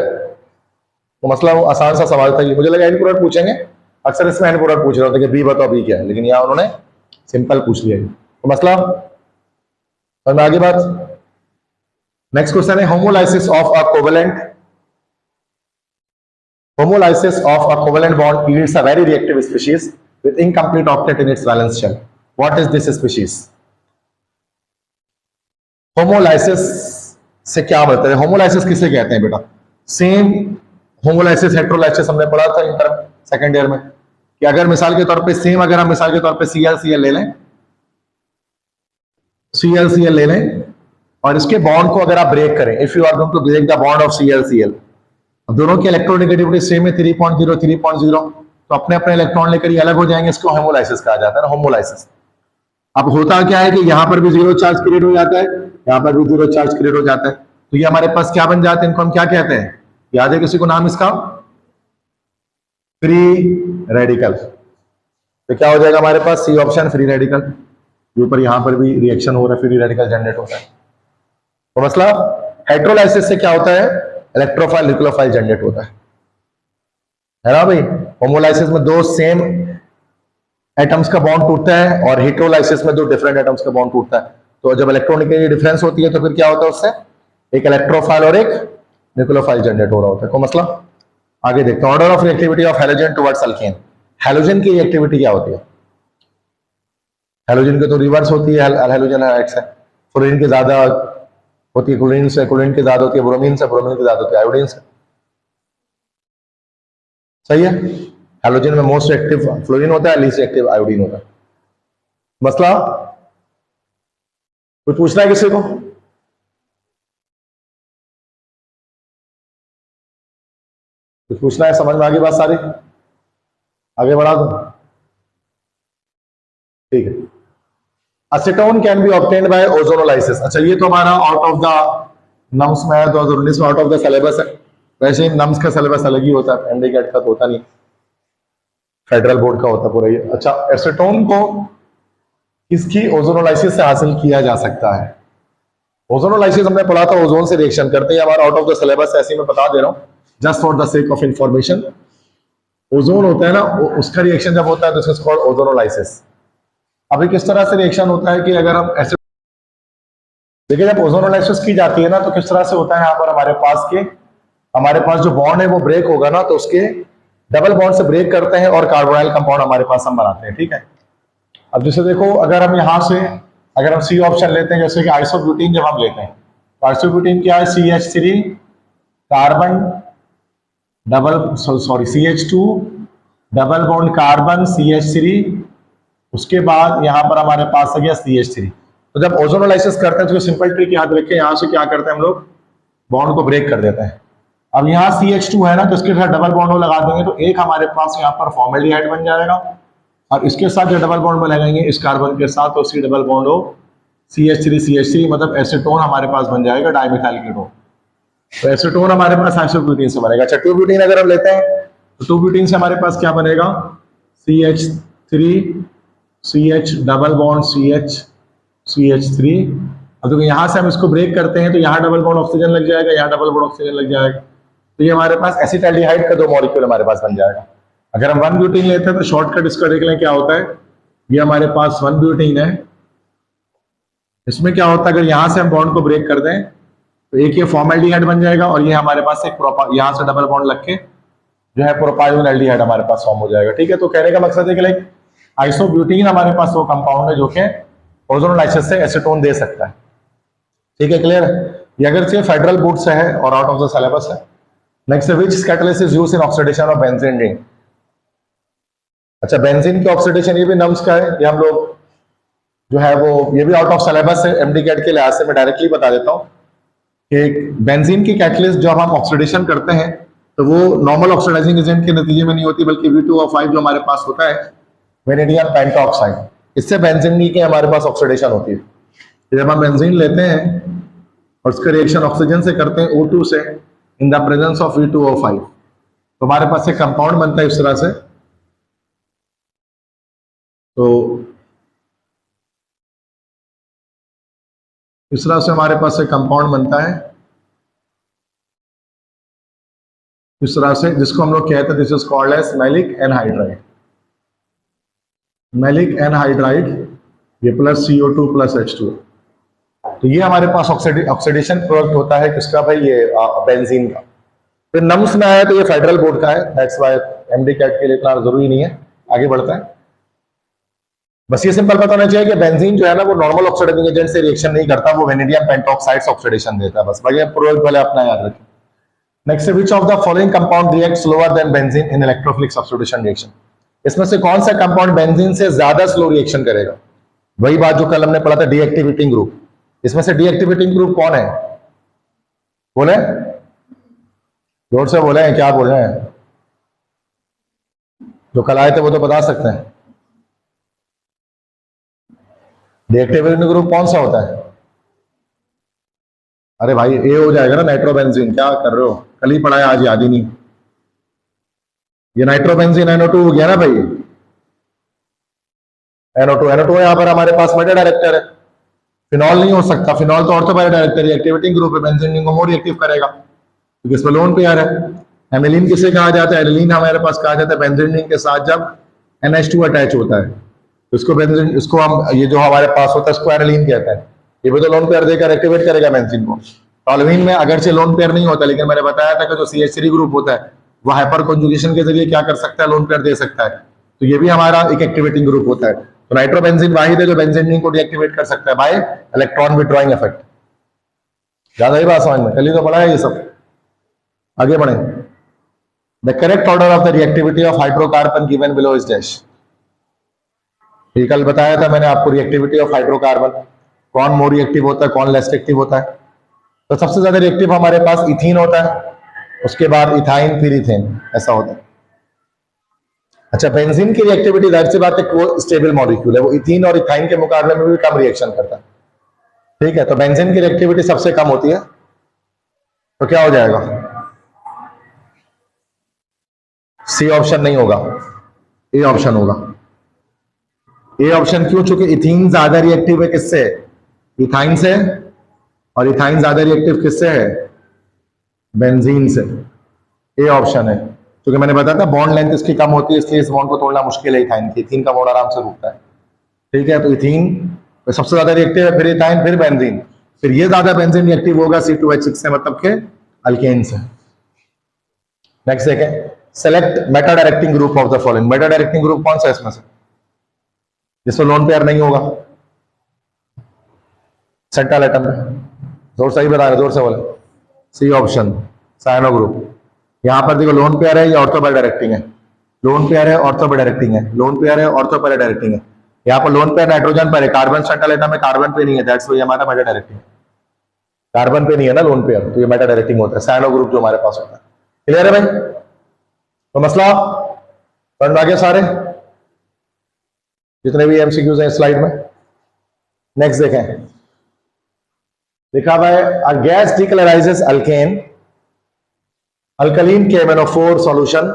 Speaker 1: तो मसला वो आसान सा सवाल था ये, मुझे लगा एंड प्रोडक्ट पूछेंगे, अक्सर इसमें एंड प्रोडक्ट पूछ रहे होते हैं कि बी बताओ बी क्या है, लेकिन यहाँ उन्होंने सिंपल पूछ लिया। तो मसला, और मैं आगे बात, नेक्स्ट क्वेश्चन है, homolysis of a covalent, homolysis of a covalent bond yields a very reactive species with incomplete octet in its valence shell. What is this species? Homolysis से क्या मतलब है, होमोलाइसिस किसे कहते हैं बेटा? सेम होमोलाइसिस हेटेरोलाइसिस हमने पढ़ा था इंटर सेकंड ईयर में, कि अगर मिसाल के तौर पे सेम, अगर हम मिसाल के तौर पे ClCl ले लें, ClCl ले लें, और इसके बॉन्ड को अगर आप ब्रेक करें, if you are going to break the bond of ClCl, दोनों की इलेक्ट्रोनेगेटिविटी सेम है 3.0 3.0, तो अपने अपने इलेक्ट्रॉन लेकर ये अलग हो जाएंगे, इसको होमोलाइसिस कहा जाता है ना, होमोलाइसिस। अब होता क्या है कि यहां पर भी 0 चार्ज क्रिएट हो जाता है, यहां पर भी 0 चार्ज क्रिएट हो जाता है, तो ये हमारे पास क्या बन जाते हैं, इनको हम क्या कहते हैं, याद है किसी को नाम इसका, फ्री रेडिकल। तो क्या हो जाएगा हमारे पास, सी ऑप्शन फ्री रेडिकल। ऊपर यहां पर भी रिएक्शन हो रहा है, फ्री रेडिकल जनरेट होता है। तो मसला हेटेरोलाइसिस से क्या होता है, इलेक्ट्रोफाइल न्यूक्लियोफाइल जनरेट होता है ना भाई। होमोलाइसिस में दो सेम एटम्स का बॉन्ड टूटता है, और हेटेरोलाइसिस में दो डिफरेंट एटम्स का बॉन्ड टूटता है। तो जब इलेक्ट्रॉनिक डिफरेंस होती है, तो फिर क्या होता है, उससे एक इलेक्ट्रोफाइल और एक न्यूक्लियोफाइल जनरेट हो रहा होता है। को मसला आगे देखते हैं, order of reactivity of halogen towards alkane. Halogen की रिएक्टिविटी क्या होती है, हैलोजन की तो रिवर्स होती है, हैलोजन एक्स है, फ्लोरीन की ज्यादा होती है, क्लोरीन से, क्लोरीन की ज्यादा होती है ब्रोमीन से, ब्रोमीन की ज्यादा होती है आयोडीन से। सही है, हैलोजन में मोस्ट एक्टिव फ्लोरीन होता है, लीस्ट एक्टिव आयोडीन होता है। मसला कुछ पूछना है किसी को? कुछ पूछना है, समझ में आ गई बात सारी? आगे बढ़ा दो, ठीक है। Acetone can be obtained by ozonolysis. अच्छा, ये तो हमारा आउट ऑफ द नम्स में है, 2019 में आउट ऑफ द सिलेबस है। वैसे ही नम्स का सिलेबस अलग ही होता है, एमडी कैट का तो होता नहीं, फेडरल बोर्ड का होता पूरा ये। अच्छा, एसीटोन को किसकी ओजोनोलाइसिस से हासिल किया जा सकता है? ओजोनोलाइसिस हमने पढ़ा था, ओजोन से रिएक्शन करते हैं, हमारा आउट ऑफ द सिलेबस, ऐसे ही मैं बता दे रहा हूँ just for the sake of information. Ozone होता है ना, उसका रिएक्शन जब होता है तो दिस इज कॉल्ड ओजोनोलाइसिस। अभी किस तरह से रिएक्शन होता है कि अगर हम ऐसे देखिए, जब ओजोनोलाइसिस की जाती है ना, तो किस तरह से होता है, यहाँ पर हमारे पास जो बॉन्ड है वो ब्रेक होगा ना, तो उसके डबल बॉन्ड से ब्रेक करते हैं और कार्बोनाइल कंपाउंड हमारे पास हम बनाते हैं, ठीक है। अब जैसे देखो, अगर हम यहाँ से अगर हम सी ऑप्शन लेते हैं, जैसे कि आइसोब्यूटीन जब हम लेते हैं, तो आइसोब्यूटीन क्या है, CH3 carbon double CH2 double bond carbon CH3, उसके बाद यहां पर हमारे पास आ गया CH3। तो जब ओजोनोलाइसिस करते हैं तो सिंपल ट्रिक याद रखें, यहां से क्या करते हैं हम लोग, बॉन्ड को ब्रेक कर देते हैं। अब यहाँ CH2 है ना, तो इसके साथ डबल बॉन्ड लगा देंगे तो एक हमारे पास यहाँ पर फॉर्मेल्डिहाइड बन जाएगा, और इसके साथ जो डबल बॉन्ड लगाएंगे इस कार्बन के साथ, तो सी डबल बॉन्ड हो CH3 मतलब एसीटोन हमारे पास बन जाएगा, डाइमिथाइल कीटोन। तो एसीटोन हमारे पास आइसोब्यूटीन से बनेगा। अच्छा 2-ब्यूटीन अगर हम लेते हैं तो 2-ब्यूटीन से हमारे पास क्या बनेगा, CH3 CH double bond CH3। अब देखो यहाँ से हम इसको ब्रेक करते हैं तो यहाँ डबल बॉन्ड ऑक्सीजन लग जाएगा, यहाँ डबल बॉन्ड ऑक्सीजन लग जाएगा, तो ये हमारे पास एसिटाल्डिहाइड का 2 मॉलिक्यूल हमारे पास बन जाएगा। अगर हम 1-ब्यूटीन लेते हैं तो शॉर्टकट इसका देख लें क्या होता है। ये हमारे पास 1-ब्यूटीन है, इसमें क्या होता है अगर यहां से हम बॉन्ड को ब्रेक कर दें तो एक ये फॉर्मेल्डिहाइड बन जाएगा, और ये हमारे पास एक यहां से डबल बॉन्ड लग के जो है प्रोपायोन एल्डिहाइड हमारे पास फॉर्म हो जाएगा। ठीक है, तो कहने का मकसद है कि लाइक आइसोब्यूटीन हमारे पास वो कंपाउंड है जो कि ओजोनोलाइसिस से एसीटोन दे सकता है। ठीक है, क्लियर। ये अगर से फेडरल बोर्ड से है और आउट ऑफ द सिलेबस है। Next, which catalyst is used in oxidation of benzene ring. अच्छा, बेंजीन की ऑक्सीडेशन ये भी नम्स का है, ये हम लोग जो है वो ये भी आउट ऑफ सिलेबस है, एमडी कैट के लिहाज से मैं डायरेक्टली बता देता हूँ कि बेंजीन की कैटलिस्ट जब हम ऑक्सीडेशन करते हैं तो वो नॉर्मल ऑक्सीडाइजिंग एजेंट के नतीजे में नहीं होती, बल्कि V2O5 जो हमारे पास होता है वेनेडियम पेंटॉक्साइड, इससे बेंजीन की हमारे पास ऑक्सीडेशन होती है। जब हम बेंजीन लेते हैं और उसका रिएक्शन ऑक्सीजन से करते हैं O2 से इन द प्रेजेंस ऑफ V2O5, तो हमारे पास एक कंपाउंड बनता है इस तरह से। तो इस तरह से हमारे पास एक कंपाउंड बनता है इस तरह से, जिसको हम लोग कहते हैं this is called as maleic anhydride. Maleic anhydride ये प्लस CO2 प्लस H2। तो ये हमारे पास ऑक्सीडेशन प्रोडक्ट होता है किसका भाई, ये बेंजीन का। फिर नम्स में आया तो ये फेडरल बोर्ड का है, दैट्स व्हाई एमडी कैट के लिए इतना जरूरी नहीं है। आगे बढ़ता है, बस ये सिंपल पता होना चाहिए कि बेंजीन जो है ना वो नॉर्मल ऑक्सीडाइजिंग एजेंट से रिएक्शन नहीं करता, वो वेनेडियम पेंटॉक्साइड से ऑक्सीडेशन देता है। बस भाई प्रोडक्ट वाले अपना याद रखें। Next, which of the following compound react slower then benzene in electrophilic substitution reaction. इसमें से कौन सा कंपाउंड बेंजीन से ज्यादा स्लो रिएक्शन करेगा। वही बात जो कल हमने पढ़ा था, डीएक्टिवेटिंग ग्रुप। इसमें से डीएक्टिवेटिंग ग्रुप कौन है, बोले जोर से बोले, क्या बोल रहे हैं, जो कल आए थे वो तो बता सकते हैं। डीएक्टिवेटिंग ग्रुप कौन सा होता है, अरे भाई ए हो जाएगा ना, नाइट्रोबेंजीन। क्या कर रहे हो, कल ही पढ़ाया, आज याद ही नहीं। ये नाइट्रोबेंजीन NO2 हो गया ना भाई, NO2 यहाँ पर हमारे पास मेटा डायरेक्टर है। फिनॉल नहीं हो सकता, फिनॉल तो ऑर्थो डायरेक्टर एक्टिवेटिंग ग्रुप है, बेंजीन को मोर रिएक्टिव करेगा क्योंकि इसमें लोन पेयर है। एमिलीन किसे कहा जाता है, एलिलीन हमारे पास कहा जाता है बेंजीन के साथ जब NH2 अटैच होता है, तो इसको बेंजीन, इसको हम ये जो हमारे पास होता है इसको एलिलीन कहते हैं। ये भी तो लोन पेयर देकर एक्टिवेट करेगा बेंजीन को। टॉलुइन में अगरचे लोन पेयर नहीं होता, लेकिन मैंने बताया था कि जो CH3 ग्रुप होता है वह हाइपर कॉन्जुगेशन के जरिए क्या कर सकता है, लोन पेयर दे सकता है। तो ये भी हमारा एक एक्टिवेटिंग ग्रुप होता है। तो नाइट्रोबेंजीन वाहिद है जो बेंजीन को डीएक्टिवेट कर सकता है बाय इलेक्ट्रॉन विड्रॉइंग इफेक्ट। ज्यादा ही बात समझ में, कल ही तो पढ़ा है ये सब। आगे बढ़े, the correct order of the reactivity of hydrocarbon given below is dash. ये कल बताया था मैंने आपको, रिएक्टिविटी ऑफ हाइड्रोकार्बन, कौन मोर रिएक्टिव होता है, कौन लेस रिएक्टिव होता है। तो सबसे ज्यादा रिएक्टिव हमारे पास इथीन होता है, उसके बाद इथाइन, फिर इथेन, ऐसा होता है। अच्छा, बेंजीन की रिएक्टिविटी जाहिर सी बात है वो स्टेबल मॉलिक्यूल है, वो इथीन और इथाइन के मुकाबले में भी कम रिएक्शन करता है। ठीक है, तो बेंजीन की रिएक्टिविटी सबसे कम होती है, तो क्या हो जाएगा, सी ऑप्शन नहीं होगा, ए ऑप्शन होगा। ए ऑप्शन क्यों, चूंकि इथीन ज्यादा रिएक्टिव है किससे, इथाइन से, और इथाइन ज्यादा रिएक्टिव किससे है, बेंजीन से। ए ऑप्शन है, क्योंकि मैंने बताया था बॉन्ड लेंथ इसकी कम होती है, इसलिए इस बॉन्ड को तोड़ना मुश्किल है इथाइन की। इथीन का बॉन्ड आराम से रुकता है। ठीक है, तो इथीन सबसे ज्यादा रिएक्टिव है, फिर इथाइन, फिर बेंजीन, फिर ये ज्यादा बेंजीन रिएक्टिव होगा C2H6 से, मतलब के अल्केन से। नेक्स्ट देखें, select Meta directing group of the following. Meta directing group कौन सा है इसमें से जिसमें लोन पेयर नहीं होगा, सेंट्रल एटम में, जोर से ही बता रहे, जोर से बोले, सी ऑप्शन, साइनो ग्रुप। यहां पर देखो लोन पेयर है, ये ऑर्थो बाय डायरेक्टिंग है, लोन पेयर है, ऑर्थो पे डायरेक्टिंग है, लोन पेयर है, ऑर्थो पे डायरेक्टिंग है। यहाँ पर लोन पेयर नाइट्रोजन पर है, कार्बन सेंट्रल एटम में कार्बन पे नहीं है, दैट्स व्हाई हमारा मेटा डायरेक्टिंग। कार्बन पे नहीं है ना लोन पेयर, तो ये मेटा डायरेक्टिंग होता है, साइनो ग्रुप जो हमारे पास होता है। क्लियर है भाई? तो मसला समझ में आ गया सारे जितने भी एमसीक्यूज हैं स्लाइड में। नेक्स्ट देखें, लिखा हुआ है a gas decolourises alkane alkaline KMnO4 solution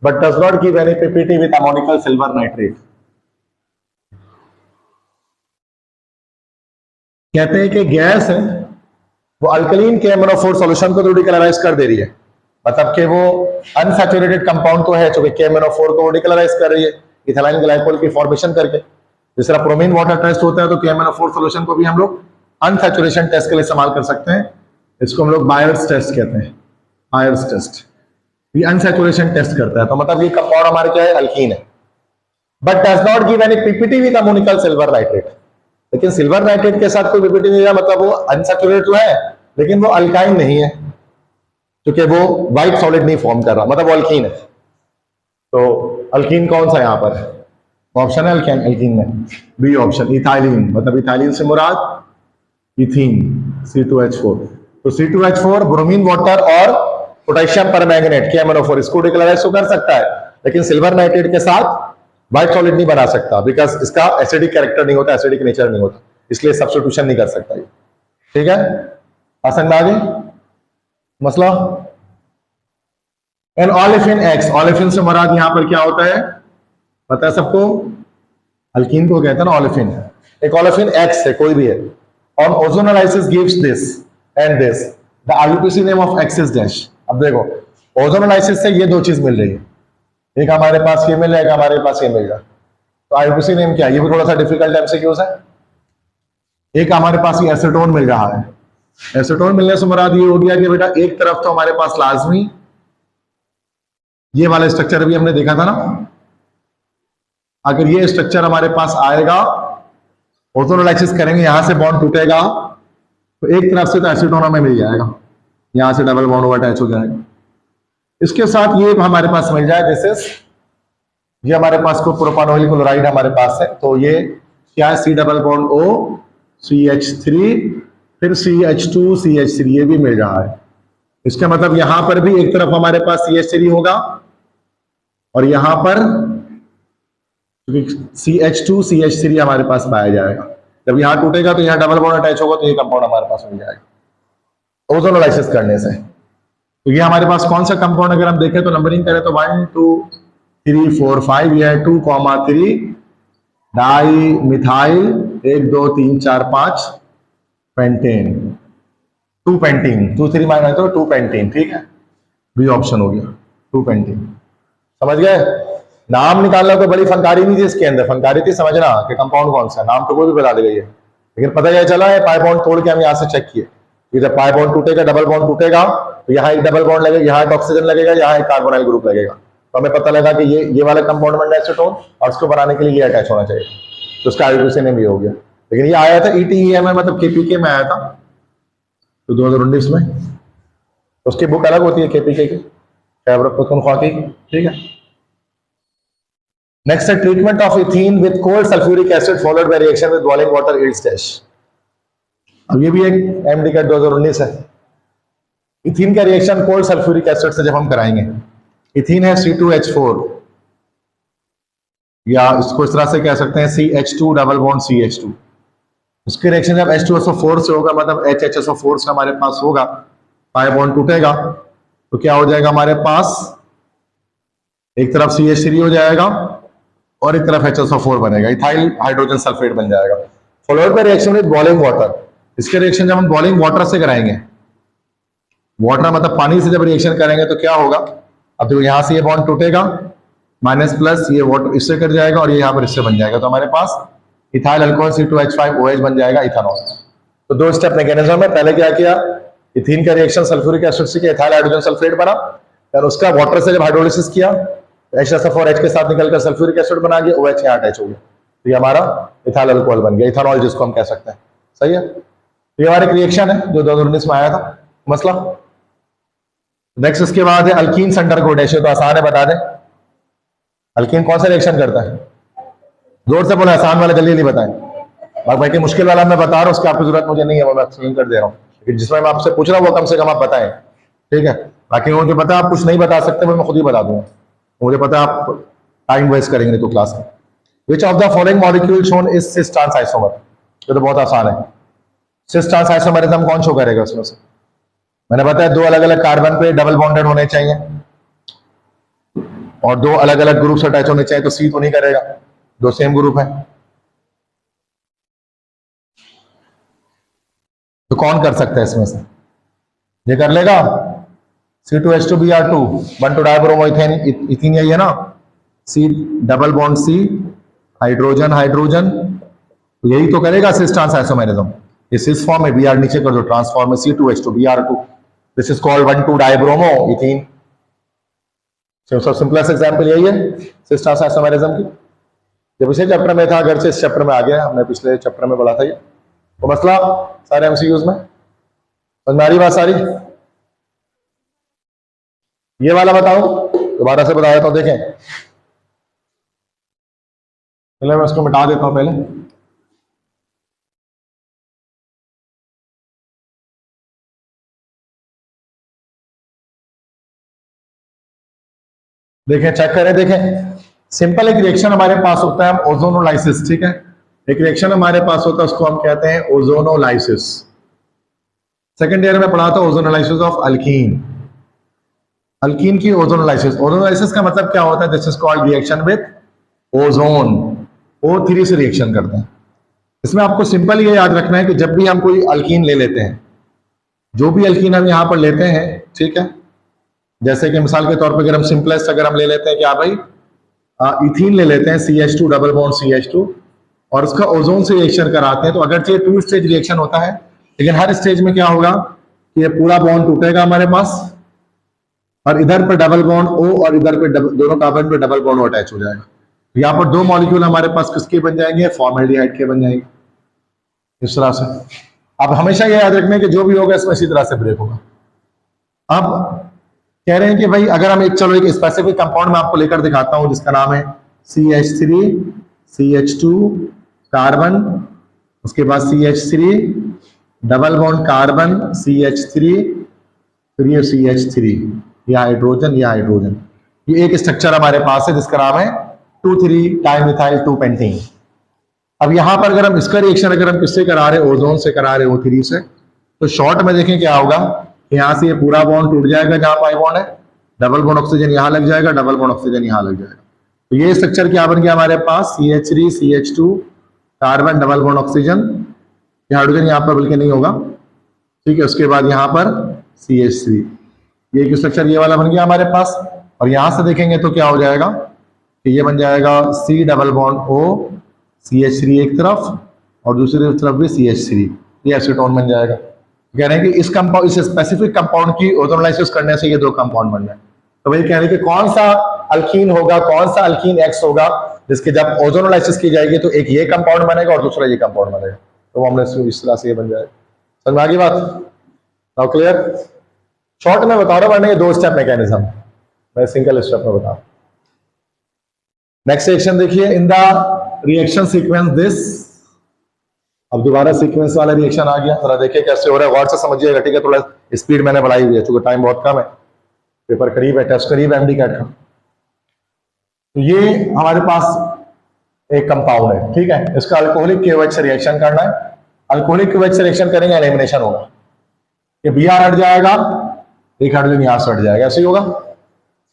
Speaker 1: but does not give any PPT with ammoniacal silver nitrate. कहते हैं कि गैस है वो अल्कलीन KMnO4 सॉल्यूशन को तो डिकलराइज कर दे रही है, मतलब कि वो अनसैचुरेटेड कंपाउंड तो है जो कि KMnO4 को डिकलराइज कर रही है इथाइल ग्लाइकोल की फॉर्मेशन करके। जिस तरह ब्रोमीन वाटर टेस्ट होता है तो KMnO4 सॉल्यूशन को भी हम लोग अनसैचुरेशन टेस्ट के लिए इस्तेमाल कर सकते हैं। इसको हम लोग बायर्स टेस्ट कहते हैं, बायर्स टेस्ट। ये अनसैचुरेशन टेस्ट करता है, तो मतलब ये कंपाउंड हमारे क्या है, अल्कीन है, but does not give any PPT with ammoniacal silver nitrate. लेकिन सिल्वर नाइट्रेट के साथ कोई पीपीटी नहीं है, मतलब वो अनसैचुरेटेड तो है लेकिन वो अल्काइन नहीं है क्योंकि वो व्हाइट सॉलिड नहीं फॉर्म कर रहा, मतलब वो अल्कीन है। तो अल्कीन कौन सा यहां पर ऑप्शन है? अल्कीन में बी ऑप्शन, इथाइलिन, मतलब इथाइलिन से मुराद इथीन C2H4। तो C2H4 ब्रोमीन वाटर और पोटेशियम परमैंगनेट KMnO4 इसको डिक्लोराइज तो कर सकता है, लेकिन सिल्वर नाइट्रेट के साथ व्हाइट सॉलिड नहीं बना सकता बिकॉज इसका एसिडिक कैरेक्टर नहीं होता, एसिडिक नेचर नहीं होता, इसलिए सब्स्टिट्यूशन नहीं कर सकता ये। ठीक है, पसंद आ गई मसला। एन ऑलिफिन एक्स, ऑलिफिन से मुराद यहां पर क्या होता है पता है सबको? अल्कीन को कहते हैं ना ऑलिफिन। एक ऑलिफिन एक्स है, कोई भी है, on ozonolysis gives this and this, the IUPAC name of x is dash. अब देखो ओजोनोलाइसिस से ये दो चीज मिल रही है, एक हमारे पास ये मिल रहा है, एक हमारे पास ये मिल रहा है, तो आईयूपीएसी नेम क्या है? ये भी थोड़ा सा डिफिकल्ट एमसीक्यूज है। एक हमारे पास ये एसीटोन मिल रहा है, एसीटोन मिलने से मुराद ये हो गया कि बेटा एक तरफ तो हमारे पास लाजमी ये वाला स्ट्रक्चर भी हमने देखा था ना, अगर ये स्ट्रक्चर हमारे पास आएगा, ओजोनोलाइसिस करेंगे, यहां से बॉन्ड टूटेगा तो एक तरफ से तो एसीटोन हमें मिल जाएगा, यहां से डबल बॉन्ड ओवर अटैच हो जाएगा। इसके साथ ये हमारे पास मिल जाए, दिस इज, ये हमारे पास को प्रोपानोइल क्लोराइड हमारे पास है, तो ये क्या है, C double bond O CH3 फिर CH2 CH3 ये भी मिल रहा है। इसका मतलब यहां पर भी एक तरफ हमारे पास CH3 होगा और यहां पर CH2 CH3 हमारे पास पाया जाएगा। जब यहां टूटेगा तो यहां डबल बॉन्ड अटैच होगा तो ये कंपाउंड हमारे पास मिल जाएगा ओजोनोलाइसिस करने से। तो ये हमारे पास कौन सा कंपाउंड अगर हम देखें तो नंबरिंग करें तो 1 2 3 4 5, यह है 2,3 dimethyl 1 2 3 4 5 pentane, 2 pentene, 2 3 minus तो 2 पेंटीन। ठीक है, बी ऑप्शन हो गया 2 पेंटीन। समझ गए? नाम निकालना तो बड़ी फनकारी नहीं थी इसके अंदर, फनकारी थी समझना कि कंपाउंड कौन सा, नाम तो कोई भी बता देगा ये, लेकिन पता यह चला है पाई बॉन्ड तोड़ के हम यहां से चेक किए, जब पाई बॉन्ड टूटेगा डबल बॉन्ड टूटेगा तो यहाँ एक डबल बॉन्ड लगेगा, यहाँ एक ऑक्सीजन लगेगा, यहाँ एक कार्बोनाइल ग्रुप लगेगा, तो हमें पता लगा कि ये वाला कंपाउंड बन एसीटोन और उसको बनाने के लिए ये अटैच होना चाहिए, तो उसका आईयूपीएसी नेम भी हो गया। लेकिन ये आया था ETEM में, मतलब KPK में आया था तो 2019 में, उसकी बुक अलग होती है KPK की, ठीक है। नेक्स्ट है treatment of ethene with cold sulphuric acid followed by reaction with boiling water yields dash. अब ये भी एक एमडी का 2019 है। इथीन का रिएक्शन कोल्ड सल्फ्यूरिक एसिड से जब हम कराएंगे, इथीन है C2H4 या इसको इस तरह से कह सकते हैं CH2 डबल बॉन्ड CH2। उसके रिएक्शन जब H2SO4 से होगा, मतलब HHSO4 से हमारे पास होगा, पाई बॉन्ड टूटेगा तो क्या हो जाएगा हमारे पास, एक तरफ CH3 हो जाएगा और एक तरफ HSO4 बनेगा, इथाइल हाइड्रोजन सल्फेट बन जाएगा। Followed by reaction with boiling water, इसके रिएक्शन जब हम बॉइलिंग वाटर से कराएंगे, वाटर मतलब पानी से जब रिएक्शन करेंगे तो क्या होगा, अब देखो यहां से ये बॉन्ड टूटेगा, माइनस प्लस ये वाटर इससे कट जाएगा और ये यहाँ पर इससे बन जाएगा, तो हमारे पास इथाइल अल्कोहल C2H5OH बन जाएगा इथेनॉल। तो 2 स्टेप मैकेनिज्म में, पहले क्या किया, इथीन का रिएक्शन सल्फ्यूरिक एसिड से इथाइल हाइड्रोजन सल्फेट बना, फिर उसका वाटर से जब हाइड्रोलिसिस किया HSO4H के साथ निकलकर सल्फ्यूरिक एसिड बना गया, OH यहाँ अटैच हो गया, तो ये हमारा इथाइल अल्कोहल बन गया, इथेनॉल जिसको हम कह सकते हैं। सही है, तो ये हमारा एक रिएक्शन है जो 2019 में आया था मसला। नेक्स्ट इसके बाद है अल्कीन अंडरगो डैश, तो आसान है बता दें, अल्कीन कौन सा रिएक्शन करता है? जोर से बोला, आसान वाला जल्दी जल्दी बताएं। बाकी मुश्किल वाला मैं बता रहा हूँ, उसकी आपकी जरूरत मुझे नहीं है, वो मैं एक्सप्लेन कर दे रहा हूँ। लेकिन जिसमें मैं आपसे पूछ रहा हूँ वो कम से कम आप बताएं, ठीक है? बाकी मुझे पता आप कुछ नहीं बता सकते, वो मैं खुद ही बता दूंगा। मुझे पता आप टाइम वेस्ट करेंगे तो क्लास में। Which of the following molecule shown is cis trans isomer? ये तो बहुत आसान है। सिस ट्रांस आइसोमरिज्म कौन शो करेगा उसमें से? मैंने बताया दो अलग अलग कार्बन पे डबल बॉन्डेड होने चाहिए और दो अलग अलग ग्रुप से अटैच होने चाहिए, तो सी तो नहीं करेगा, दो सेम ग्रुप है। तो कौन कर सकता है इसमें से? ये कर लेगा C2H2Br2 1 2 डाइब्रोमो इथीन, यही है ना? C double bond C, hydrogen hydrogen, तो यही तो करेगा सिस ट्रांस आइसोमेरिज्म। ये सिस फॉर्म है, Br नीचे कर दो, ट्रांसफॉर्म है C2H2Br2, this is called 1 2 dibromo ethene. सब सिंपलेस्ट एग्जांपल यही है सिस ट्रांस आइसोमेरिज्म की। ये पिछले चैप्टर में था, अगर से इस चैप्टर में आ गया, हमने पिछले चैप्टर में पढ़ा था ये तो मसला सारे एमसीक्यूज में। समझ में आ रही बात सारी? ये वाला बताओ, दोबारा से बताया तो देखें। पहले मैं इसको मिटा देता हूं। पहले देखें, चेक करें, देखें। सिंपल एक रिएक्शन हमारे पास होता है ओजोनोलाइसिस, ठीक है? एक रिएक्शन हमारे पास होता है, उसको हम कहते हैं ओजोनोलाइसिस। सेकंड ईयर में पढ़ा था ओजोनोलाइसिस ऑफ अल्कीन। अल्कीन की ओजोनोलाइसिस, ओजोनोलाइसिस का मतलब क्या होता है? This is called reaction with ozone. O3 से रिएक्शन करते हैं। इसमें आपको सिंपल ये याद रखना है कि जब भी हम कोई अल्कीन ले लेते हैं, जो भी अल्कीन हम यहां पर लेते हैं, ठीक है, जैसे कि मिसाल के तौर पर अगर हम सिंपलेस्ट अगर हम ले लेते हैं, क्या भाई, इथीन ले लेते हैं, CH2 डबल बॉन्ड CH2, और उसका ओजोन से रिएक्शन कराते हैं, तो अगर ये 2 स्टेज रिएक्शन होता है, लेकिन हर स्टेज में क्या होगा कि ये पूरा बॉन्ड टूटेगा हमारे पास, और इधर पे डबल बॉन्ड O और इधर पे दोनों कार्बन पे डबल बॉन्ड अटैच हो जाएगा। यहाँ पर दो मॉलिक्यूल हमारे पास किसके बन जाएंगे? फॉर्मेल्डिहाइड के बन जाएंगे, इस तरह से। अब हमेशा ये याद रखना है कि जो भी होगा इसमें इसी तरह से ब्रेक होगा। अब कह रहे हैं कि भाई अगर हम एक, चलो एक स्पेसिफिक कंपाउंड में आपको लेकर दिखाता हूं जिसका नाम है CH3 CH2 कार्बन, उसके बाद CH3 double bond carbon CH3, फिर ये CH3, या हाइड्रोजन या हाइड्रोजन। ये एक स्ट्रक्चर हमारे पास है जिसका नाम है 2,3 डाइमिथाइल 2 पेंटीन। अब यहां पर अगर हम इसका रिएक्शन अगर हम किससे करा रहे हैं? ओजोन से करा रहे हैं, O3 से, तो शॉर्ट में देखें क्या होगा, यहां से ये पूरा बॉन्ड टूट जाएगा, जहां पाई बॉन्ड है, डबल बॉन्ड ऑक्सीजन यहां लग जाएगा, डबल बॉन्ड ऑक्सीजन यहां लग जाएगा। तो ये स्ट्रक्चर क्या बन गया हमारे पास? CH3 CH2 carbon double bond oxygen, hydrogen यहां पर बल्कि नहीं होगा, ठीक है। उसके बाद यहां पर CH3, ये स्ट्रक्चर ये वाला बन गया हमारे पास। और यहां से देखेंगे तो क्या हो जाएगा कि ये बन जाएगा C double bond O, CH3 एक तरफ और दूसरी तरफ भी CH3, ये एसीटोन बन जाएगा। कह रहे हैं कि इस कंपाउंड, इस स्पेसिफिक कंपाउंड की ओजोनोलाइसिस करने से ये दो कंपाउंड बन जाए। तो वही कह रहे हैं कि कौन सा अल्कीन होगा, कौन सा अल्कीन X होगा जिसके जब ओजोनोलाइसिस की जाएगी तो एक ये कंपाउंड बनेगा और दूसरा ये कंपाउंड बनेगा। तो वो हमने इस तरह से ये बन जाएगा। समझ में आ गई बात? Now clear? शॉर्ट में बता रहा हूं, वरना ये 2 स्टेप मैकेनिज्म, मैं सिंगल स्टेप में बता। नेक्स्ट रिएक्शन देखिए, in the reaction sequence this. अब दोबारा सीक्वेंस वाला रिएक्शन आ गया, जरा देखिए कैसे हो रहा है, गौर से समझिएगा, ठीक है? थोड़ा स्पीड मैंने बढ़ाई हुई है क्योंकि टाइम बहुत कम है, पेपर करीब है, टेस्ट करीब है MD कैट का। तो ये हमारे पास एक कंपाउंड है, ठीक है, इसका अल्कोहलिक KOH से रिएक्शन करना है। अल्कोहलिक KOH से रिएक्शन करेंगे, एलिमिनेशन होगा, ये Br हट जाएगा, एक हाइड्रोजन यहां से हट जाएगा, ऐसे ही होगा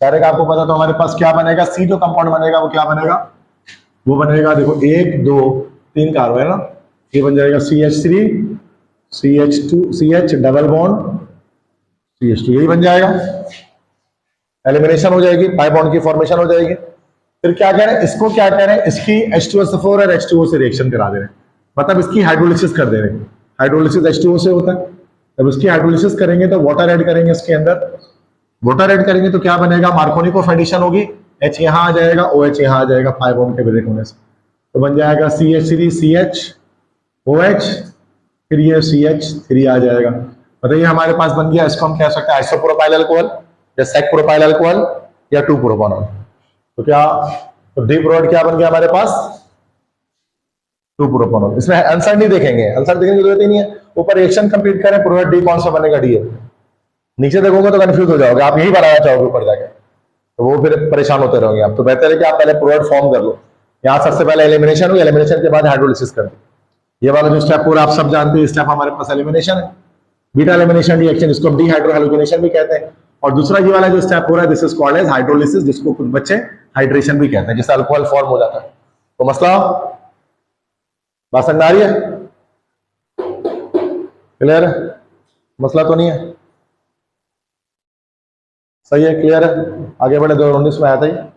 Speaker 1: सारे का। आपको पता तो हमारे पास क्या बनेगा? C जो कंपाउंड बनेगा वो क्या बनेगा? वो बनेगा, देखो 1 2 3 कार्बन है ना, ये बन जाएगा CH3 CH2 CH double bond CH2, यही बन जाएगा। एलिमिनेशन हो जाएगी, पाई बॉन्ड की फॉर्मेशन हो जाएगी। फिर क्या कह रहे हैं? इसको क्या कह रहे हैं? इसकी H2SO4 और H2O से रिएक्शन करा दे रहे हैं, मतलब इसकी हाइड्रोलिसिस कर दे रहे हैं। हाइड्रोलिसिस H2O से होता है। जब इसकी हाइड्रोलिसिस करेंगे तो वाटर ऐड करेंगे इसके अंदर, वाटर ऐड करेंगे तो क्या बनेगा? मार्कोनिकोफ एडिशन होगी, H यहां आ जाएगा, OH यहां आ जाएगा, पाई बॉन्ड के ब्रेक होने से, तो बन जाएगा CH3 CH OH, फिर ये CH3 आ जाएगा। बताइए हमारे पास बन गया, इसको हम कह सकते हैं आइसोप्रोपाइल अल्कोहल या सेक प्रोपाइल अल्कोहल या 2 प्रोपानॉल। तो क्या, तो डी प्रोडक्ट क्या बन गया हमारे पास, 2 प्रोपोनॉल। इसमें आंसर नहीं देखेंगे, आंसर देखने की जरूरत ही नहीं है, ऊपर रिएक्शन कंप्लीट करें, प्रोडक्ट डी कौन सा बनेगा, डी है। नीचे देखोगे तो कंफ्यूज हो जाओगे, आप यही बनाना चाहोगे ऊपर जाके, तो वो फिर परेशान होते रहोगे आप। तो बेहतर है कि आप पहले प्रोडक्ट फॉर्म कर लो। यहाँ सबसे पहले एलिमिनेशन हुई, एलिमिनेशन के बाद हाइड्रोलिसिस कर दो। ये वाला जो स्टेप पूरा आप सब जानते हैं, स्टेप हमारे पास एलिमिनेशन है, बीटा एलिमिनेशन रिएक्शन, जिसको हम डीहाइड्रोहैलोजिनेशन भी कहते हैं। और दूसरा ये वाला जो स्टेप हो रहा है, this is called as hydrolysis, जिसको कुछ बच्चे हाइड्रेशन भी कहते हैं, जिससे अल्कोहल फॉर्म हो जाता है। तो मसला बात समझ आ रही है, क्लियर है, मसला तो नहीं है, सही है, क्लियर है। आगे बढ़े, 2019 में आया था ये।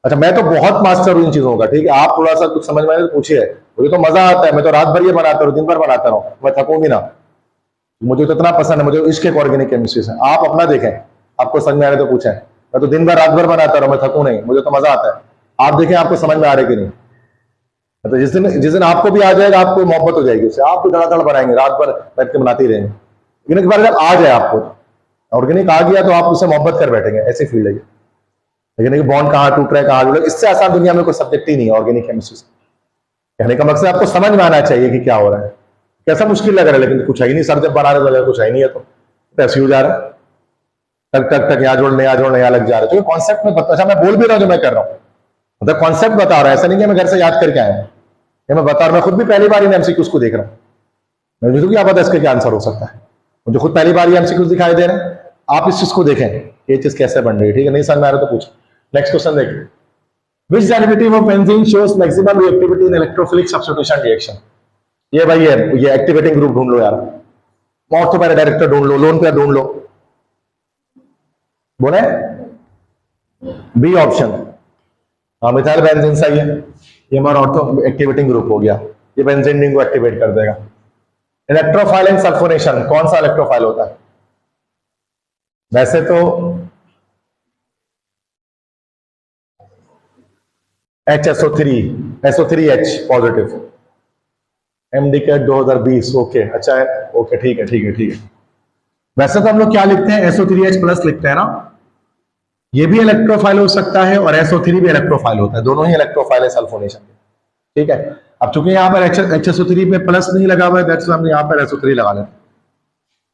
Speaker 1: अच्छा, मैं तो बहुत मास्टर हूं इन चीजों का, ठीक है, आप थोड़ा सा कुछ समझ में आए तो पूछिए, मुझे तो मजा आता है, मैं तो रात भर ये बनाता हूँ, दिन भर बनाता रहूं, मैं थकूंगी ना, मुझे तो इतना पसंद है, मुझे इश्क है ऑर्गेनिक केमिस्ट्री से। आप अपना देखें, आपको समझ में आ रहा है तो पूछें, मैं तो दिन भर रात भर बनाता रहूं, मैं थकूं नहीं, मुझे तो मजा आता है। आप देखें आपको समझ में आ रहा है कि नहीं। तो जिस दिन आपको भी आ जाएगा, आपको मोहब्बत हो जाएगी उससे, आप भी धड़ाधड़ बनाएंगे, रात भर बैठ के बनाते ही रहेंगे। लेकिन एक बार जब आ जाए आपको ऑर्गेनिक आ गया, तो आप उससे मोहब्बत कर बैठेंगे, ऐसी फील्ड है। लेकिन बॉन्ड कहाँ टूट रहा है, कहाँ जुड़ रहा है, इससे आसान दुनिया में कोई सब्जेक्ट ही नहीं है ऑर्गेनिक केमिस्ट्री से। कहने का मकसद आपको समझ में आना चाहिए कि क्या हो रहा है, कैसा मुश्किल लग रहा है, लेकिन कुछ है ही नहीं, सर जब बना रहे तो कुछ है ही नहीं है, तो ऐसे हो जा रहा है, टक टक टक यहाँ जोड़ने यहाँ लग जा रहा है। तो कॉन्सेप्ट में अच्छा, मैं बोल भी रहा हूँ जो मैं कर रहा हूँ, मतलब कॉन्सेप्ट बता रहा है, ऐसा नहीं कि मैं घर से याद करके आया हूँ, मैं बता रहा, मैं खुद भी पहली बार इन एमसीक्यूज को देख रहा हूँ, मुझे तो क्या पता इसका क्या आंसर हो सकता है, मुझे खुद पहली बार ये एमसीक्यूज दिखाई दे रहे हैं। आप इस चीज को देखें, ये चीज कैसे बन रही है, ठीक है, नहीं समझ में आ रहा तो पूछ। नेक्स्ट क्वेश्चन देखिए, which derivative of benzene shows maximum reactivity in electrophilic substitution reaction? ये भाई ये एक्टिवेटिंग ग्रुप ढूंढ लो यार, ऑर्थो पैरा डायरेक्टर ढूंढ लो, लोन पेयर ढूंढ लो, बोले बी ऑप्शन, हाँ मिथाइल बेंजीन सही है, ये हमारा ऑर्थो एक्टिवेटिंग ग्रुप हो गया, ये बेंजीन रिंग को एक्टिवेट कर देगा। इलेक्ट्रोफाइल एंड सल्फोनेशन, कौन सा इलेक्ट्रोफाइल होता है? वैसे तो HSO3H पॉजिटिव, MDCAT 2020, ओके, अच्छा है, ओके, ठीक है ठीक है ठीक है। वैसे तो हम लोग क्या लिखते हैं, SO3H प्लस लिखते हैं ना, ये भी इलेक्ट्रोफाइल हो सकता है और SO3 भी इलेक्ट्रोफाइल होता है, दोनों ही इलेक्ट्रोफाइल है सल्फोनेशन के, ठीक है। अब चूंकि यहाँ पर HSO3 पे प्लस नहीं लगा हुआ है, दैट्स व्हाई हम यहाँ पर SO3 लगा लेते हैं,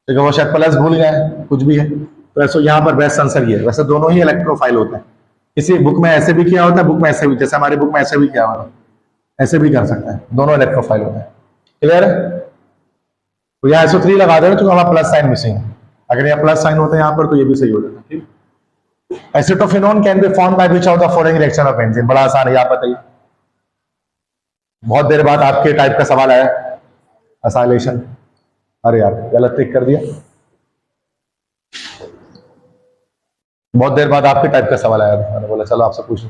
Speaker 1: ठीक है, वो शायद प्लस भूल गए, कुछ भी है, तो ऐसा यहाँ पर बेस्ट आंसर ये है। वैसे दोनों ही इलेक्ट्रोफाइल होते हैं, किसी बुक में ऐसे भी किया होता है, बुक में ऐसे भी, जैसे हमारी बुक में ऐसे भी किया हुआ है, ऐसे भी कर सकते हैं, दोनों इलेक्ट्रोफाइल होते हैं, क्लियर है। तो यहाँ SO3 लगा दे रहे तो हमारा प्लस साइन मिसिंग है, अगर यहाँ प्लस साइन होता है यहाँ पर तो ये भी सही हो जाता है, ठीक। Acetophenone can be form by which of the following reaction of benzene, बड़ा आसान है, आप बताइए, बहुत देर बाद आपके टाइप का सवाल आया, असाइलेशन, अरे यार गलत टिक कर दिया, बहुत देर बाद आपके टाइप का सवाल आया, मैंने बोला चलो आपसे पूछूं,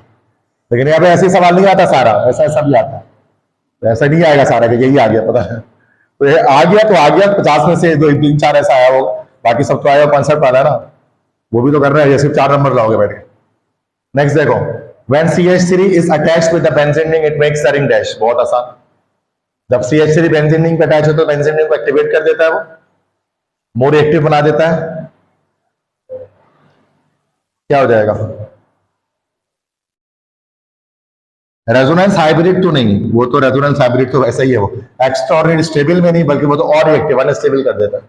Speaker 1: लेकिन यहाँ पे ऐसे सवाल नहीं आता सारा, ऐसा ऐसा भी आता है, तो ऐसा नहीं आएगा सारा कि यही आ गया, पता है, तो ये आ गया तो आ गया, 50 में से 2-3-4 ऐसा आया होगा, बाकी सब तो आया, 65 वाला ना, वो भी तो कर रहे हैं, ये सिर्फ 4 नंबर लाओगे बैठ के। नेक्स्ट देखो, when CH3 is attached with the benzene ring it makes the ring dash, बहुत आसान, जब CH3 बेंजीन रिंग पे अटैच हो तो बेंजीन रिंग को एक्टिवेट कर देता है, वो मोर एक्टिव बना देता है, क्या हो जाएगा, रेजोनेंस हाइब्रिड तो नहीं, वो तो रेजोनेंस हाइब्रिड तो ऐसा ही है, वो एक्स्ट्राऑर्डिनरी स्टेबल में नहीं बल्कि वो तो और रिएक्टिव अनस्टेबल कर देता है,